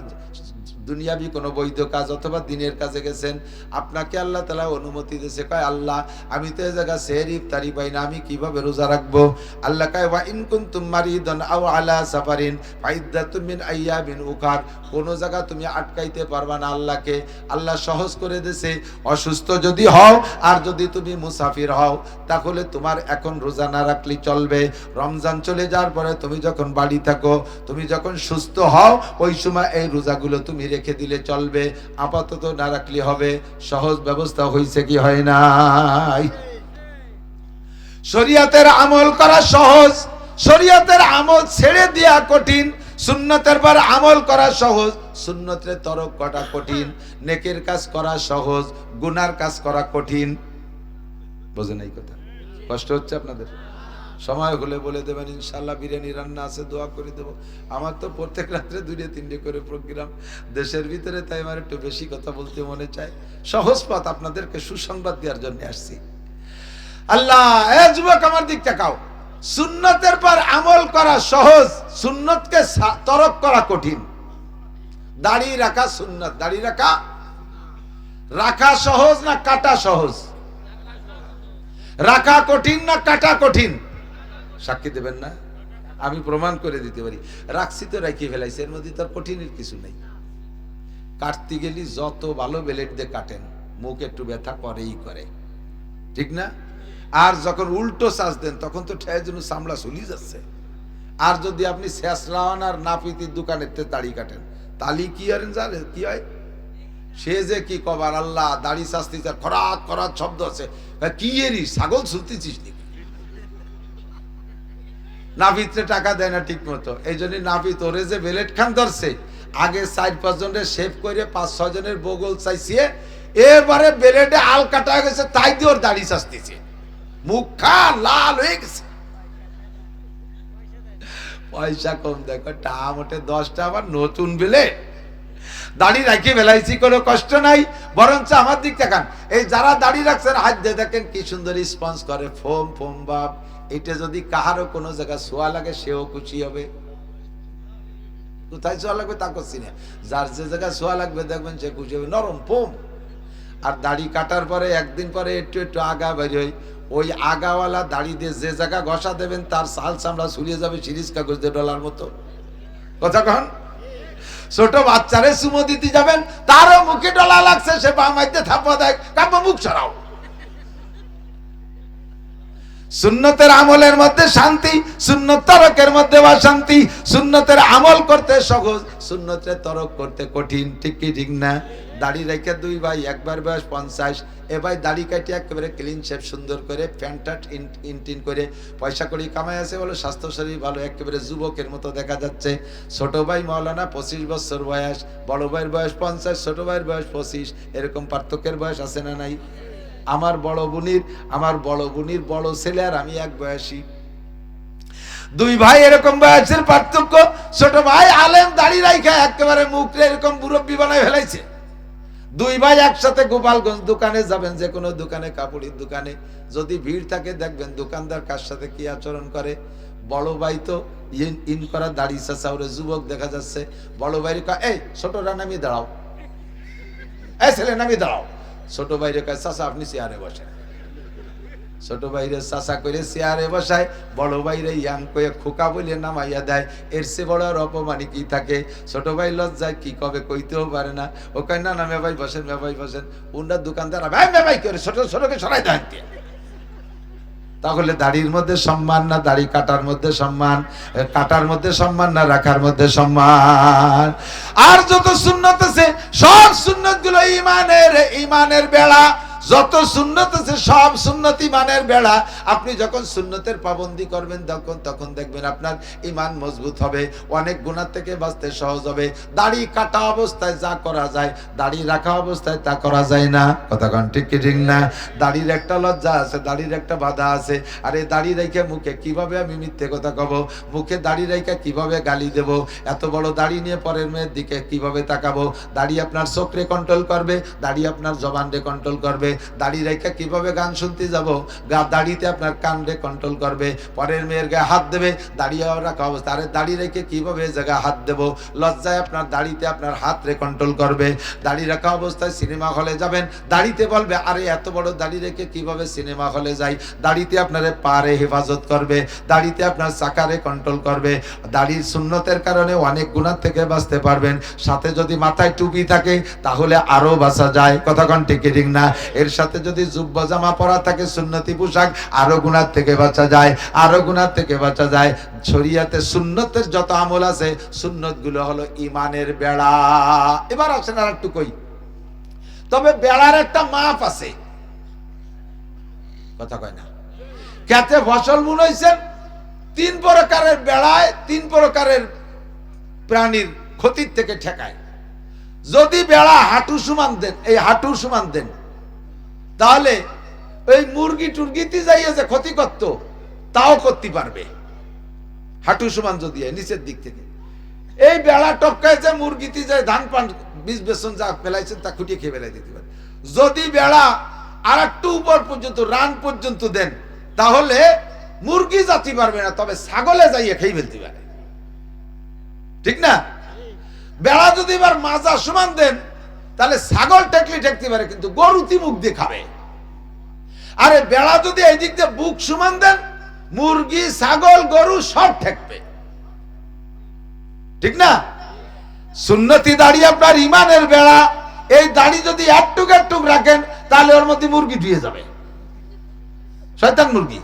দুনিয়াবি কোনো বৈধ কাজ অথবা দিনের কাজে গেছেন, আপনাকে আল্লাহ তাআলা অনুমতি দিয়েছে, কয় আল্লাহ আমি তো এই জায়গা সেহরি ইফতারি পাই না, আমি কিভাবে রোজা রাখবো? আল্লাহ কয় ওয়া ইন কুনতুম মারিদান আও আলা সাফারিন ফাইদ্দাতুম মিন আইয়ামিন উখার। কোন জায়গা তুমি আটকাইতে পারবা না আল্লাহকে, আল্লাহ সহজ করে দিয়েছে। অসুস্থ যদি হও আর যদি তুমি মুসাফির হও, তাহলে তোমার এখন রোজা না রাখলে চলবে। রমজান চলে যাওয়ার পরে তুমি যখন বাড়ি থাকো, তুমি যখন সুস্থ হও, ওই সময় এই রোজাগুলো তুমি রেখে দিলে চলবে, আপাতত না রাখলে হবে। সহজ ব্যবস্থা হয়েছে কি হয় নাই? শরীয়তের আমল করা সহজ, শরীয়তের আমল ছেড়ে দেয়া কঠিন, সুন্নতের পর আমল করা সহজ, সুন্নতের তরক করা কঠিন, নেকের কাজ করা সহজ, গুনার কাজ করা কঠিন। বোঝেন এই কথা? কষ্ট হচ্ছে আপনাদের? সময় হলে বলে দেবেন ইনশাআল্লাহ, বিরিয়ানি রান্না আছে, দোয়া করে দেব। আমার তো প্রত্যেক রাত্রে 2-3 করে প্রোগ্রাম দেশের ভিতরে, তাই আমার একটু বেশি কথা বলতে মনে চায়। সহজ পথ আপনাদেরকে সুসংবাদ দেওয়ার জন্য আসছি। আল্লাহ, এ যুবক আমার দিক তাকাও, সুন্নতের পর আমল করা সহজ, সুন্নতকে তরক করা কঠিন। দাড়ি রাখা সুন্নত, দাড়ি রাখা সহজ না কাটা সহজ? রাখা কঠিন না কাটা কঠিন? সাক্ষী দেবেন না? আমি প্রমাণ করে দিতে পারি। রাখছি তো রাখি ফেলাইছি, এর মধ্যে তার কঠিনের কিছু নেই। কাটতে গেলি যত ভালো ব্লেড দিয়ে কাটেন, মুখ একটু ব্যথা করেই করে, ঠিক না? আর যখন উল্টো চাষ দেন তখন তো ঠেয়ের জন্য চামড়া চুলি যাচ্ছে। আর যদি আপনি শেষরাওয়ান আর নাপিতির দোকানের দাড়ি কাটেন, তালি কি আর জানে কি হয়? সে যে কি কবার, আল্লাহ দাড়ি শাস্তি, খরাত খরাত শব্দ আছে, কি এরি ছাগল ছুলতেছিস নাকি? নাপিতরে টাকা দেয় না ঠিক মতো, এই জন্য নাপিত ওরে যে বেলেট খান ধরছে, আগে 4-5 জনের শেভ করে 5-6 জনের বগল চাইছে, এবারে বেলেটে আল কাটা গেছে, তাই দিয়ে ওর দাড়ি শাস্তিছে, মুখ খা লাল হয়ে গেছে। পয়সা কম, দেখো টা মোটে 10টা, আবার নতুন বেলে দাড়ি রাখি বেলাইছি, কোনো কষ্ট নাই। বরঞ্চ আমার দিক দেখান, এই যারা দাড়ি রাখছেন হাত দিয়ে দেখেন কি সুন্দর রেসপন্স করে, ফোম ফোম ভাব। এটা যদি কাহারও কোনো জায়গায় ছোঁয়া লাগে, সেও খুশি হবে। কোথায় ছোঁয়া লাগবে তা করছি না, যার যে জায়গায় ছোঁয়া লাগবে দেখবেন সে খুশি হবে, নরম ফোম। আর দাড়ি কাটার পরে একদিন পরে একটু একটু আগা বের হয়, ওই আগাওয়ালা দাড়ি দিয়ে যে জায়গা ঘষা দেবেন তার সাল চামড়া ছুলিয়ে যাবে সিরিজ কাগজ দিয়ে ডলার মতো। কথা কন? ছোট বাচ্চারে চুমো দিতে যাবেন, তারও মুখে ডলা লাগছে, সে বাম হাতে থাপ্পা দেয়, কাব্য মুখ ছড়াও। সুন্নতের আমলের মধ্যে শান্তি, সুন্নত তরকের মধ্যে অশান্তি। সুন্নতের আমল করতে সহজ, সুন্নতের তরক করতে কঠিন, ঠিক কি ঠিক না? দাড়ি রেখে 2 ভাই, একবার বয়স 50, এ ভাই দাড়ি কাটিয়ে একেবারে ক্লিন শেপ সুন্দর করে প্যান্টটা ইনটিন করে পয়সা করি কামাই আছে বলে, স্বাস্থ্য শরীর ভালো, একেবারে যুবকের মতো দেখা যাচ্ছে। ছোট ভাই মাওলানা 25 বছর বয়স, বড় ভাইয়ের বয়স 50, ছোট ভাইয়ের বয়স 25, এরকম পার্থক্যের বয়স আছে না নাই? আমার বড় বোনির বড় ছেলে আর আমি এক বয়সী, দুই ভাই এরকম বয়সের পার্থক্য। ছোট ভাই আলেম, দাড়ি রাইখা একেবারে মুখে এরকম মুরব্বি বানায় ফেলাইছে। দুই ভাই একসাথে গোপালগঞ্জ দোকানে যাবেন, যে কোনো দোকানে, কাপড়ের দোকানে যদি ভিড় থাকে দেখবেন দোকানদার কার সাথে কি আচরণ করে। বড় ভাই তো ইন করা দাড়ি চাচা, ওরে যুবক দেখা যাচ্ছে, বড় ভাইরে কয় এই ছোটরা নামি দাঁড়াও, এই ছেলে নামি দাঁড়াও। ছোট ভাইরে কয় চাচা আপনি চেয়ারে বসেন। ছোট ভাইরে চাচা করে চেয়ারে বসায়, বড় ভাইরে ইয়াং কয়ে খোকা বলে নামাইয়া দেয়। এর চেয়ে বড় আর অপমানি কি থাকে? ছোট ভাই লজ্জায় কি কবে কইতেও পারে না। ও কয় না না মেভাই বসেন, মেভাই বসেন। উনার দোকানদার ভাই মেভাই করে ছোটকে সরাই দেন। তাহলে দাড়ির মধ্যে সম্মান না দাড়ি কাটার মধ্যে সম্মান? কাটার মধ্যে সম্মান না রাখার মধ্যে সম্মান? আর যত সুন্নত আছে সব সুন্নত গুলো ইমানের বেড়া। যত সুন্নত আছে সব সুন্নত ইমানের বেড়া। আপনি যখন সুন্নতের পাবন্দি করবেন তখন দেখবেন আপনার ইমান মজবুত হবে, অনেক গুনাহ থেকে বাঁচতে সহজ হবে। দাড়ি কাটা অবস্থায় যা করা যায় দাড়ি রাখা অবস্থায় তা করা যায় না। কথা কোন ঠিক কি ঠিক না? দাড়ির একটা লজ্জা আছে, দাড়ির একটা বাধা আছে। আরে দাড়ি রেখে মুখে কিভাবে আমি মিথ্যে কথা কব? মুখে দাড়ি রেখে কিভাবে গালি দেব? এত বড় দাড়ি নিয়ে পরের মেয়ের দিকে কিভাবে তাকাবো? দাড়ি আপনার চোখরে কন্ট্রোল করবে, দাড়ি আপনার জবানরে কন্ট্রোল করবে। দাড়ি রেখে কিভাবে গান শুনতে যাব? দাড়িতে আপনার কানরে কন্ট্রোল করবে। পরের মেয়ের গায়ে হাত দেবে, দাড়ি রাখা অবস্থা। আরে দাড়ি রেখে কিভাবে জায়গায় হাত দেব? লজ্জায় আপনার দাড়িতে আপনার হাত রে কন্ট্রোল করবে। দাড়ি রাখা অবস্থায় সিনেমা হলে যাবেন, দাড়িতে বলবে আরে এত বড় দাড়ি রেখে কিভাবে সিনেমা হলে যাই? দাড়িতে আপনার পারে হেফাজত করবে, দাড়িতে আপনার চাকারে কন্ট্রোল করবে। দাড়ির সুন্নতের কারণে অনেক গুনাহ থেকে বাঁচতে পারবেন। সাথে যদি মাথায় টুপি থাকে তাহলে আরো বাঁচা যায়। কথা কোন ঠিক ঠিক না? এর সাথে যদি জুব্বা জামা পরা থাকে সুন্নতি পোশাক, আরো গুনাহ থেকে বাঁচা যায়, আরো গুনাহ থেকে বাঁচা যায়। শরীয়তে সুন্নতের যত আমল আছে সুন্নত গুলো হলো ইমানের বেড়া। এবার আসেন আর একটু কই, তবে বেড়ার একটা মাপ আছে। কথা কয় না? খেতে ফসল বুনইছেন, 3 প্রকারের বেড়ায় 3 প্রকারের প্রাণীর ক্ষতির থেকে ঠেকায়। যদি বেড়া হাঁটু সমান দেন, এই হাঁটু সমান দেন, তাহলে ওই মুরগি টুরগিতে যাইয়ে যে ক্ষতি করতো তাও করতে পারবে। হাঁটু সমান যদি নিচের দিক থেকে এই বেড়া টপকায় যে মুরগিতে যায় ধান পান বীজ বেসন যা ফেলাইছেন তা খুঁটিয়ে খেয়ে ফেলাই দিতে পারে। যদি বেড়া আর একটু উপর পর্যন্ত রান পর্যন্ত দেন তাহলে মুরগি জাতি পারবে না, তবে ছাগলে যাইয়ে খেয়ে ফেলতে পারে। ঠিক না? বেড়া যদি এবার মাজা সমান দেন তাহলে ছাগল ঠেকতে পারে, কিন্তু গরুতি মুখ দিয়ে খাবে। আরে বেড়া যদি এই দিক দিয়ে বুক সমান দেন, মুরগি ছাগল গরু সব ঠেকবে। ঠিক না? সুন্নতি দাড়ি আপনার ইমানের বেড়া। এই দাড়ি যদি একটুক রাখেন তাহলে ওর মধ্যে মুরগি ধুয়ে যাবে, শয়তান মুরগি।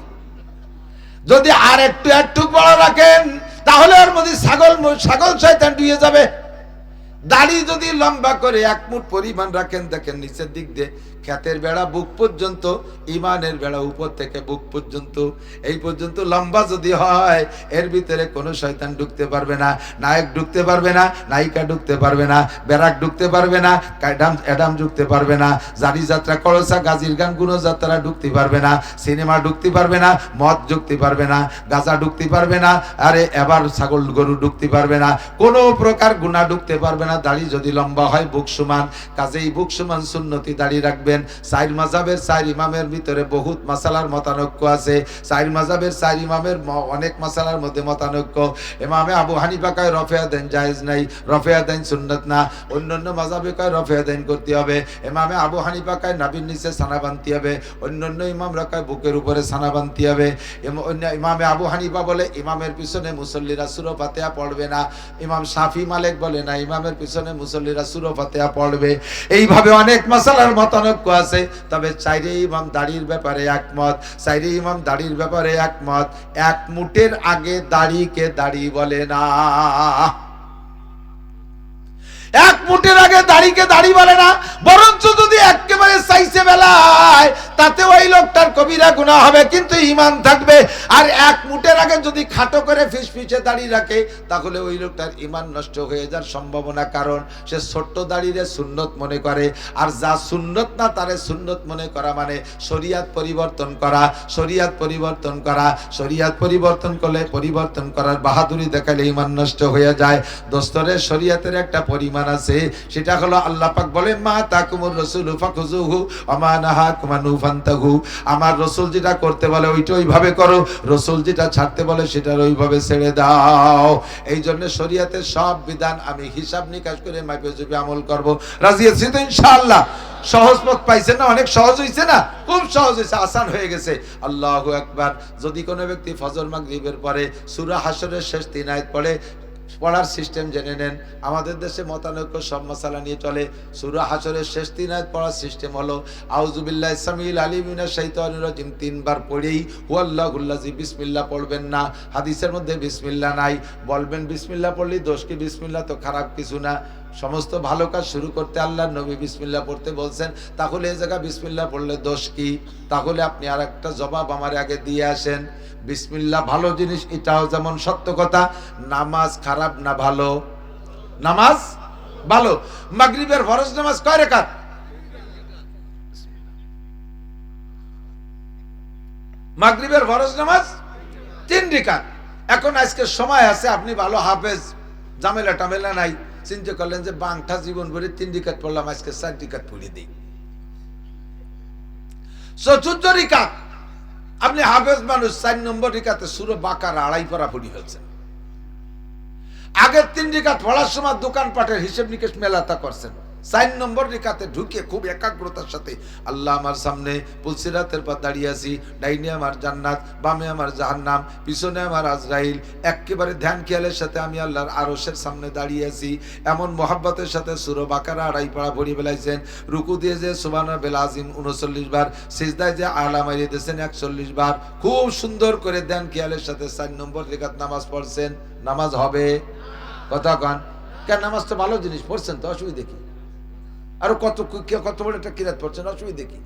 যদি আর একটু বড় রাখেন তাহলে ওর মধ্যে ছাগল শয়তান ধুয়ে যাবে। দাড়ি যদি লম্বা করে 1 মুঠ পরিমাণ রাখেন, দেখেন নিচের দিক দিয়ে ক্ষেতের বেড়া বুক পর্যন্ত, ইমানের বেড়া উপর থেকে বুক পর্যন্ত, এই পর্যন্ত লম্বা যদি হয় এর ভিতরে কোনো শয়তান ঢুকতে পারবে না, নায়ক ঢুকতে পারবে না, নায়িকা ঢুকতে পারবে না, বেরাক ঢুকতে পারবে না, অ্যাডাম ঢুকতে পারবে না, জারি যাত্রা কলসা গাজীর গান গুণযাত্রা ঢুকতে পারবে না, সিনেমা ঢুকতে পারবে না, মদ ঢুকতে পারবে না, গাঁজা ঢুকতে পারবে না, আরে এবার ছাগল গরু ঢুকতে পারবে না, কোনো প্রকার গুনাহ ঢুকতে পারবে না। দাড়ি যদি লম্বা হয় বুক সমান, কাজেই বুক সমান সুন্নতি দাড়ি রাখবেন। 4 মাযহাবের 4 ইমামের ভিতরে বহুত মাসালার মতানৈক্য আছে। 4 মাযহাবের 4 ইমামের অনেক মাসালার মধ্যে মতানৈক্য। ইমামে আবু হানিফা কয় রফে দেন জায়েজ নাই, রফে দেন সুন্নাত না। অন্যান্য মাযহাবে কয় রফে দেন করতে হবে। ইমামে আবু হানিফা কয় নাভির নিচে ছানা বানতে হবে, অন্যান্য ইমামরা কয় বুকের উপরে ছানা বানতে হবে। ইমামে আবু হানিফা বলে ইমামের পিছনে মুসল্লিরা সূরা ফাতিহা পড়বে না। ইমাম শাফি মালিক বলে না, ইমামের পিছনে মুসল্লিরা সূরা ফাতিহা পড়বে। এইভাবে অনেক মাসালার মতানৈক্য আছে। তবে 4 ইমাম দাড়ির ব্যাপারে একমত, 4 ইমাম দাড়ির ব্যাপারে একমত। 1 মুঠের আগে দাড়িকে দাড়ি বলে না, 1 মুঠের আগে দাড়িকে দাড়ি বলে না। বরঞ্চ যদি একেবারে চাইছে বেলায় তাতে ওই লোকটার কবিরা গুনাহ হবে, কিন্তু ঈমান থাকবে। আর এক মুটের আগে যদি খাটো করে ফিসফিসে দাড়ি রাখে, তাহলে ওই লোকটার ঈমান নষ্ট হয়ে যাওয়ার সম্ভাবনা, কারণ সে ছোট্ট দাড়িরে সুন্নত মনে করে। আর যা সুন্নত না তারে সুন্নত মনে করা মানে শরীয়ত পরিবর্তন করা, শরীয়ত পরিবর্তন করা। শরীয়ত পরিবর্তন করলে পরিবর্তন করার বাহাদুরি দেখালে ঈমান নষ্ট হয়ে যায়। দোস্তরে শরীয়তের একটা পরিমাণ আছে, সেটা হলো আল্লাহ পাক বলে মা তাকুমুর রাসূলু ফাখুযুহু ওয়া মা নাহাকুম আনহু ফান্তাহু। আমার রাসূল যেটা করতে বলে ওইটা ওইভাবে করো, রাসূল যেটা ছাড়তে বলে সেটা ওইভাবে ছেড়ে দাও। এই জন্য শরীয়তের সব বিধান আমি হিসাব নিকাশ করে মাপে চুপে আমল করব। রাজি আছি তো ইনশাআল্লাহ? সহজ পথ পাইছেন না? অনেক সহজ হয়েছে না? খুব সহজ হয়েছে, আসান হয়ে গেছে। আল্লাহু আকবার। যদি কোনো ব্যক্তি ফজর মাগরিবের পরে সূরা হাশরের শেষ 3 আয়াত পড়ে, পড়ার সিস্টেম জেনে নেন। আমাদের দেশে মতানৈক্য সব মাসালা নিয়ে চলে। সূরা হাশরের শেষ 3 আয়াত পড়ার সিস্টেম হলো আউযু বিল্লাহি সামিল আলিম মিনাশ শাইতানির রাজিম 3 বার পড়েই হুয়াল্লাহুল্লাযী, বিসমিল্লাহ পড়বেন না। হাদিসের মধ্যে বিসমিল্লাহ নাই, বলবেন বিসমিল্লাহ পড়লেই দোষ কি? বিসমিল্লাহ তো খারাপ কিছু না। সমস্ত ভালো কাজ শুরু করতে আল্লাহর নবী বিসমিল্লাহ পড়তে বলছেন, তাহলে এই জায়গা বিসমিল্লাহ পড়লে দোষ কি? তাহলে আপনি আর একটা জবাব আমার আগে দিয়ে আসেন। বিসমিল্লাহ ভালো জিনিস, এটাও যেমন সত্য কথা। নামাজ খারাপ না ভালো? নামাজ ভালো। মাগরিবের ফরজ নামাজ কয় রাকাত? মাগরিবের ফরজ নামাজ 3 রাকাত। এখন আজকে সময় আছে, আপনি ভালো হাফেজ, ঝামেলা টামেলা নাই, চিন্তা করলেন যে বাংটা জীবন ভরে 3 রাকাত পড়লাম, আজকে 4 রাকাত পড়ে দিই। 14 রাকাত। আপনি হাফেজ মানুষ, 4 নম্বর রিকাতে সূরা বাকারা 2.5 পারা পড়ি হয়েছে। আগের 3 রিকাত পড়ার সময় দোকানপাটের হিসেব নিকেশ মেলাতা করছেন। 4 নম্বর রিকাতে ঢুকে খুব একাগ্রতার সাথে আল্লাহ আমার সামনে পুলসিরাতের পর দাঁড়িয়ে আছি, ডাইনে আমার জান্নাত, বামে আমার জাহান্নাম, পিছনে আমার আজরাইল। একেবারে ধ্যান খেয়ালের সাথে আমি আল্লাহর আরশের সামনে দাঁড়িয়ে আছি। এমন মোহাব্বতের সাথে সূরা বাকারা 2.5 পারা পড়ি ফেলাইছেন। রুকু দিয়ে যে সুবহানাল আযীম 39 বার, সিজদায় যে আলা মারিয়ে দিয়েছেন 41 বার। খুব সুন্দর করে ধ্যান খেয়ালের সাথে 4 নম্বর রিকাত নামাজ পড়ছেন। নামাজ হবে? কথা কন। কেন? নামাজ তো ভালো জিনিস, পড়ছেন তো, অসুবিধা কি? আর কত বড় একটা কিরাত পড়ছেন, অসুবিধা কি?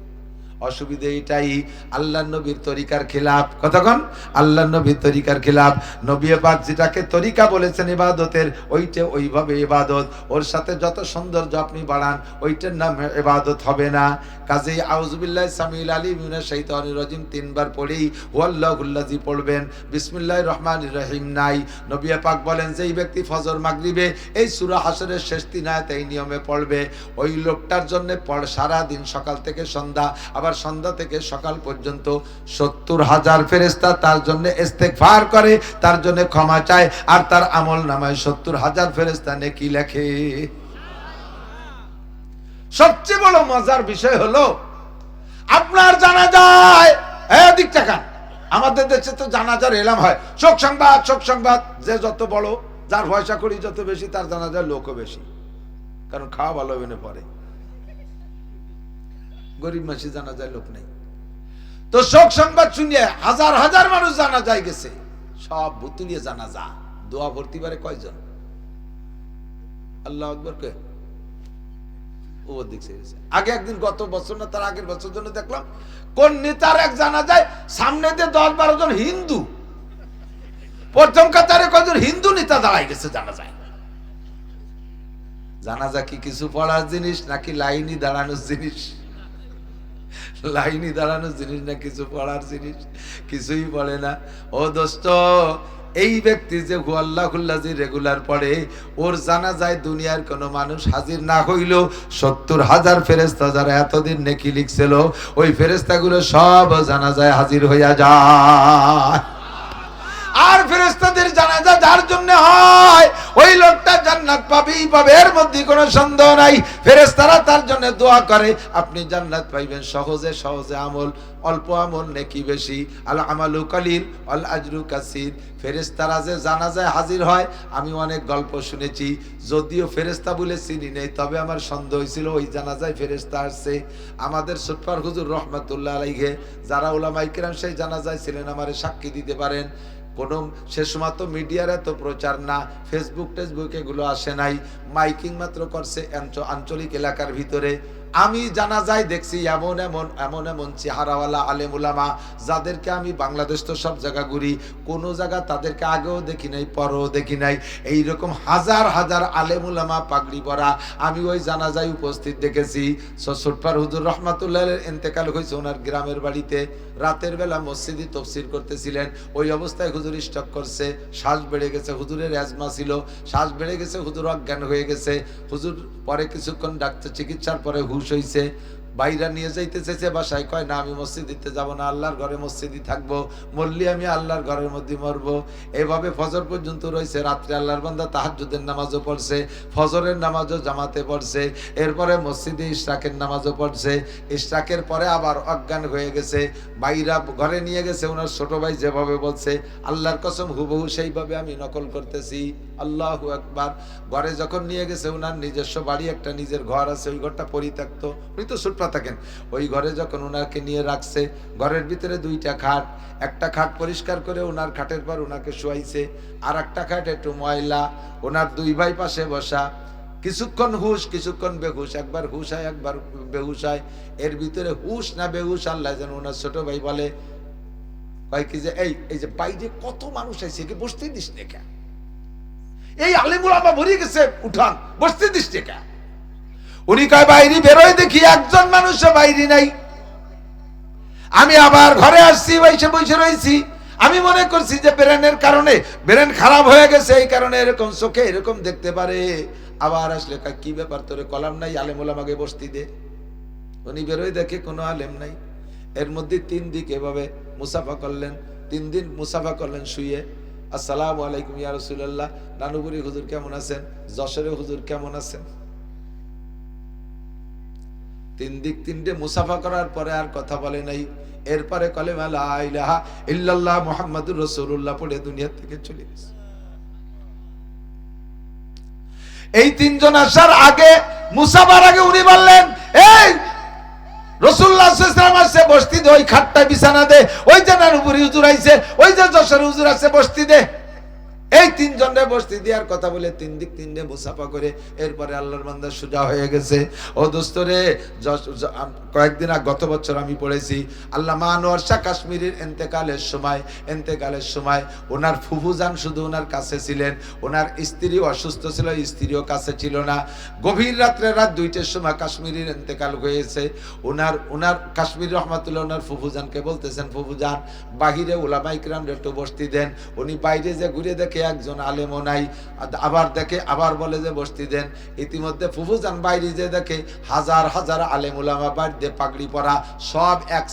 অসুবিধা এটাই আল্লাহর নবীর তরিকার খেলাফ। কতক্ষণ? আল্লাহর নবীর তরিকার খেলাফ। নবী পাক যেটাকে তরিকা বলেছেন ইবাদতের, ওইটা ওইভাবে ইবাদত। ওর সাথে যত সৌন্দর্য আপনি বাড়ান, ওইটার নাম ইবাদত হবে না। কাজেই আউযু বিল্লাহি সামিল আলিম মিনাশ শাইতানির রাজিম 3 বার পড়েই হুয়াল্লাহুল্লাযী পড়বেন। বিসমিল্লাহির রহমানির রহিম নাই। নবী পাক বলেন যে এই ব্যক্তি ফজর মাগরিবে এই সূরা হাশরের শেষ 3 আয়াত এই নিয়মে পড়বে, ওই লোকটার জন্য সারা দিন সকাল থেকে সন্ধ্যা, আবার সন্ধ্যা থেকে সকাল পর্যন্ত 70,000 ফেরেশতা তার জন্য ইস্তেগফার করে, তার জন্য ক্ষমা চায়, আর তার আমল নামায় 70,000 ফেরেশতা নেকি লেখে। সবচেয়ে বড় মজার বিষয় হলো আপনার জানাজায় এদিক টাকান। আমাদের দেশে তো জানাজার এলাম হয়, শোক সংবাদ, শোক সংবাদ। যে যত বড়, যার পয়সা করি যত বেশি, তার জানাজার লোকও বেশি, কারণ খাওয়া ভালো হবে না পরে। গরিব মাসি জানা যায় লোক নেই। তো শোক সংবাদ শুনিয়ে হাজার হাজার মানুষ জানা যায় গেছে, সব বুতুলিয়ে জানা যা। দোয়া ভর্তি পারে কয়জন? আল্লাহ আকবার কে? ও দেখছে। আগে একদিন, গত বছর না তার আগের বছর জন্য দেখলাম কোন নেতার এক জানা যায় সামনে দিয়ে 10-12 জন হিন্দু, প্রথম কাতারে কজন হিন্দু নেতা দাঁড়াই গেছে জানা যায়। জানাজা কি কিছু পড়ার জিনিস নাকি লাইনি দাঁড়ানোর জিনিস? লাইনি দাঁড়ানোর জিনিস না কিছু পড়ার জিনিস? কিছুই পড়ে না। ও দোস্ত, এই ব্যক্তি যে হুয়াল্লাহুল্লাযী রেগুলার পড়ে, ওর জানাজায় দুনিয়ার কোনো মানুষ হাজির না হইল 70,000 ফেরেশতা যারা এতদিন নেকি লিখছিল, ওই ফেরেশতাগুলো সব জানাজায় হাজির হইয়া যায়। আর ফেরেশতাদের জানাজা যার জন্য হয়, ওই লোকটা জান্নাত পাবেই পাবে, এর মধ্যে কোনো সন্দেহ নাই। ফেরেশতারা তার জন্য দোয়া করে, আপনি জান্নাত পাইবেন সহজে সহজে। আমল অল্প, আমল নেকি বেশি। আল আমালু কালিল ওয়াল আজরু কাসীর। ফেরেশতারা যে জানাজায় হাজির হয়, আমি অনেক গল্প শুনেছি, যদিও ফেরেশতা বলে চিনি নেই, তবে আমার সন্দেহ হয়েছিল ওই জানাজায় ফেরেশতা আসছে। আমাদের সুটপার হুজুর রহমাতুল্লাহ আলাইহি, যারা উলামায়ে কিরাম সেই জানাজায় ছিলেন, আমারে সাক্ষী দিতে পারেন। কোনো সে সময় তো মিডিয়ার এত প্রচার না, ফেসবুক টেসবুক এগুলো আসে নাই, মাইকিং মাত্র করছে আঞ্চলিক এলাকার ভিতরে। আমি জানাজায় দেখছি এমন এমন এমন এমন চেহারাওয়ালা আলেম উলামা যাদেরকে আমি বাংলাদেশ তো সব জায়গা ঘুরি, কোনো জায়গা তাদেরকে আগেও দেখি নাই পরেও দেখি নাই। এইরকম হাজার হাজার আলেম উলামা পাগড়ি পরা আমি ওই জানাজায় উপস্থিত দেখেছি। ছোটপার হুজুর রহমাতুল্লাহ ইন্তেকাল হয়েছে ওনার গ্রামের বাড়িতে। রাতের বেলা মসজিদে তফসির করতেছিলেন, ওই অবস্থায় হুজুর স্ট্রোক করছে, শ্বাস বেড়ে গেছে। হুজুরের অ্যাজমা ছিল, শ্বাস বেড়ে গেছে, হুজুর অজ্ঞান হয়ে গেছে। হুজুর পরে কিছুক্ষণ ডাক্তার চিকিৎসার পরে হুশ হয়েছে। বাইরা নিয়ে যাইতে চেয়েছে বাসায়, কয় না আমি মসজিদ দিতে যাবো না, আল্লাহর ঘরে মসজিদই থাকবো, মরলি আমি আল্লাহর ঘরের মধ্যে মরবো। এভাবে ফজর পর্যন্ত রয়েছে। রাত্রে আল্লাহর বান্দা তাহাজ্জুদের নামাজও পড়ছে, ফজরের নামাজও জামাতে পড়ছে, এরপরে মসজিদে ইশরাকের নামাজও পড়ছে। ইশরাকের পরে আবার অজ্ঞান হয়ে গেছে। বাইরা ঘরে নিয়ে গেছে, ওনার ছোট ভাই যেভাবে বলছে আল্লাহর কসম হুবহু সেইভাবে আমি নকল করতেছি। আল্লাহু আকবার। ঘরে যখন নিয়ে গেছে, ওনার নিজস্ব বাড়ি একটা নিজের ঘর আছে, ওই ঘরটা পরিত্যক্ত, উনি তো সুটপা থাকেন। ওই ঘরে যখন ওনাকে নিয়ে রাখছে, ঘরের ভিতরে দুইটা খাট, একটা খাট পরিষ্কার করে ওনার খাটের পর ওনাকে শোয়াইছে, আর একটা খাট একটু ময়লা, ওনার দুই ভাই পাশে বসা। কিছুক্ষণ হুশ কিছুক্ষণ বেহুশ, একবার হুশ হয় একবার বেহুশ হয়। এর ভিতরে হুশ না বেহুশ আল্লাহ যেন। ওনার ছোট ভাই বলে, ভাই কি যে এই যে বাইরে কত মানুষ আছে, কি বসতেই দিস না কেন? এই আলেমুল আমা ভরে গেছে, উঠান বসতে দিস না কেন? উনি কয় বাইরে বেরোয় দেখি একজন মানুষও বাইরে নাই। আমি আবার ঘরে আসছি, বসে বসে রয়েছি। আমি মনে করছি যে ব্রেনের কারণে, ব্রেন খারাপ হয়ে গেছে, এই কারণে এরকম চোখে এরকম দেখতে পারে। আবার আসলে কি ব্যাপার তোরে কলাম নাই, আলেমুল আমাকে বসতি দে। উনি বেরোয় দেখে কোনো আলেম নাই। এর মধ্যে 3 দিক এভাবে মুসাফা করলেন, 3 দিন মুসাফা করলেন শুয়ে। আসসালামু আলাইকুম ইয়া রাসূলুল্লাহ। নানুপুরি হুজুর কেমন আছেন? যশোরে হুজুর কেমন আছেন? 3 দিক 3টে মুসাফা করার পরে আর কথা বলে নাই। এরপরে কালেমা লা ইলাহা ইল্লাল্লাহ মুহাম্মাদুর রাসূলুল্লাহ পড়ে দুনিয়া থেকে চলে গেছে। এই 3 জন আসার আগে, মুসাফার আগে উনি বললেন, এই রাসূলুল্লাহ সাল্লাল্লাহু আলাইহি ওয়াসাল্লাম আসছে, বসতি দে, ওই খাটটা বিছানা দে, ওই যে নানুপুরি হুজুর আইছে, ওই যে যশোর হুজুর আছে, বসতি দে। এই 3 জনের বসতি দেওয়ার কথা বলে 3 দিক 3টে মুসাফা করে এরপরে আল্লাহর বান্দা সোজা হয়ে গেছে। ও দোস্তরে, কয়েকদিন আগে গত বছর আমি পড়েছি, আল্লামা আনোয়ার শাহ কাশ্মীরের এন্তেকালের সময় ওনার ফুফুজান শুধু ওনার কাছে ছিলেন, ওনার স্ত্রী অসুস্থ ছিল, স্ত্রীও কাছে ছিল না। গভীর রাত্রে রাত 2টার সময় কাশ্মীরের এন্তেকাল হয়েছে। ওনার কাশ্মীর রহমাতুল্লাহ ওনার ফুফুজানকে বলতেছেন, ফুফুজান বাহিরে উলামা ইকরামদের একটু বসতি দেন। উনি বাইরে যে ঘুরে দেখে একজন আলেমও নাই, আবার দেখে আবার বলে যে বসতি দেন। ইতিমধ্যে ফুফুজান বাইরে যে দেখে হাজার হাজার আলেম উলামা বাড়িতে পাগড়ি পরা, সব এক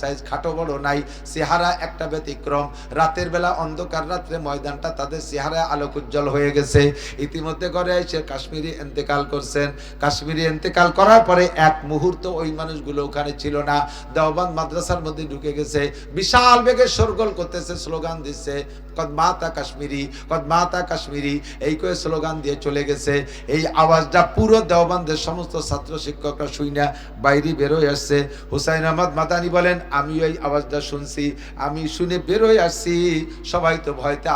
সাইজ, খাটো বড় নাই, চেহারা একটা ব্যতিক্রম। রাতের বেলা অন্ধকার রাত্রে ময়দানটা তাদের চেহারায় আলোক উজ্জ্বল হয়ে গেছে। ইতিমধ্যে ঘরে এসে কাশ্মীরি এন্তেকাল করছেন। কাশ্মীরি এন্তেকাল করার পরে এক মুহূর্ত ওই মানুষগুলো ওখানে ছিল না, দেওবন্দ মাদ্রাসার মধ্যে ঢুকে গেছে। বিশাল বেগে শোরগোল করতেছে, স্লোগান দিচ্ছে, কদ মাতা কাশ্মীরি, এই করে স্লোগান দিয়ে চলে গেছে। এই আওয়াজটা পুরো দেওবন্দের সমস্ত ছাত্র শিক্ষকরা শুইনা বাইরে বেরোয় আসছে। হুসাইন আহমদ মাদানী বলেন, আমি এই আওয়াজটা শুনছি, আমি শুনে বেরোয় আসছি। সবাই তো ভয়তে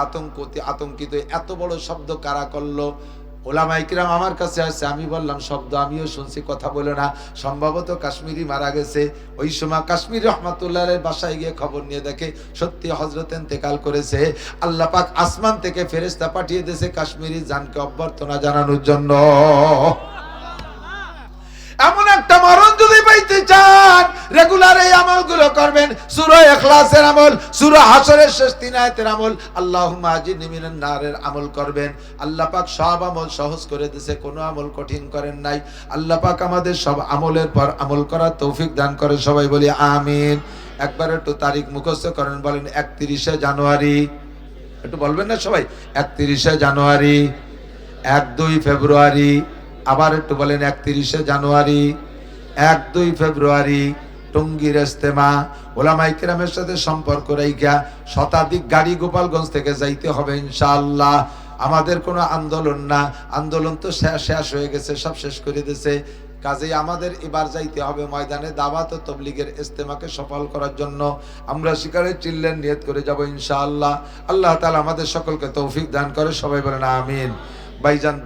আতঙ্কিত, এত বড় শব্দ কারা করলো? ওলামা ইকরাম আমার কাছে আসছে, আমি বললাম শব্দ আমিও শুনছি, কথা বলো না, সম্ভবত কাশ্মীরি মারা গেছে। ওই সময় কাশ্মীর রহমাতুল্লাহের বাসায় গিয়ে খবর নিয়ে দেখে সত্যি হযরত ইন্তেকাল করেছে। আল্লাহ পাক আসমান থেকে ফেরেশতা পাঠিয়ে দিয়েছে কাশ্মীরি জানকে অভ্যর্থনা জানানোর জন্য। এমন একটা মরণ যদি পাইতে চান, রেগুলার এই আমলগুলো করবেন। সূরা ইখলাসের আমল, সূরা হাশরের শেষ 3 আয়াতের আমল, আল্লাহুম্মা আজিরনি মিনান নারের আমল করবেন। আল্লাহ পাক সব আমল সহজ করে দিয়েছে, কোনো আমল কঠিন করেন নাই। আল্লাহ পাক আমাদের সব আমলের পর আমল করার তৌফিক দান করে, সবাই বলি আমিন। একবার একটু তারিখ মুখস্থ করেন, বলেন 31শে জানুয়ারি। একটু বলবেন না সবাই? 31শে জানুয়ারি, 1-2 ফেব্রুয়ারি, আবার একটু বলেন 31শে জানুয়ারি, 1-2 ফেব্রুয়ারি। টঙ্গীর ইজতেমা, ওলামা ইকরামের সাথে সম্পর্ক রাইখা শতাধিক গাড়ি গোপালগঞ্জ থেকে যাইতে হবে ইনশাআল্লাহ। আমাদের কোনো আন্দোলন না, আন্দোলন তো শেষ হয়ে গেছে, সব শেষ করে দিয়েছে। কাজেই আমাদের এবার যাইতে হবে ময়দানে দাওয়াত ও তাবলীগের ইজতেমাকে সফল করার জন্য। আমরা শিকারে চিল্লেন নিয়ত করে যাব ইনশাআল্লাহ। আল্লাহ তাআলা আমাদের সকলকে তৌফিক দান করে, সবাই বলেন আমিন। ভাইজান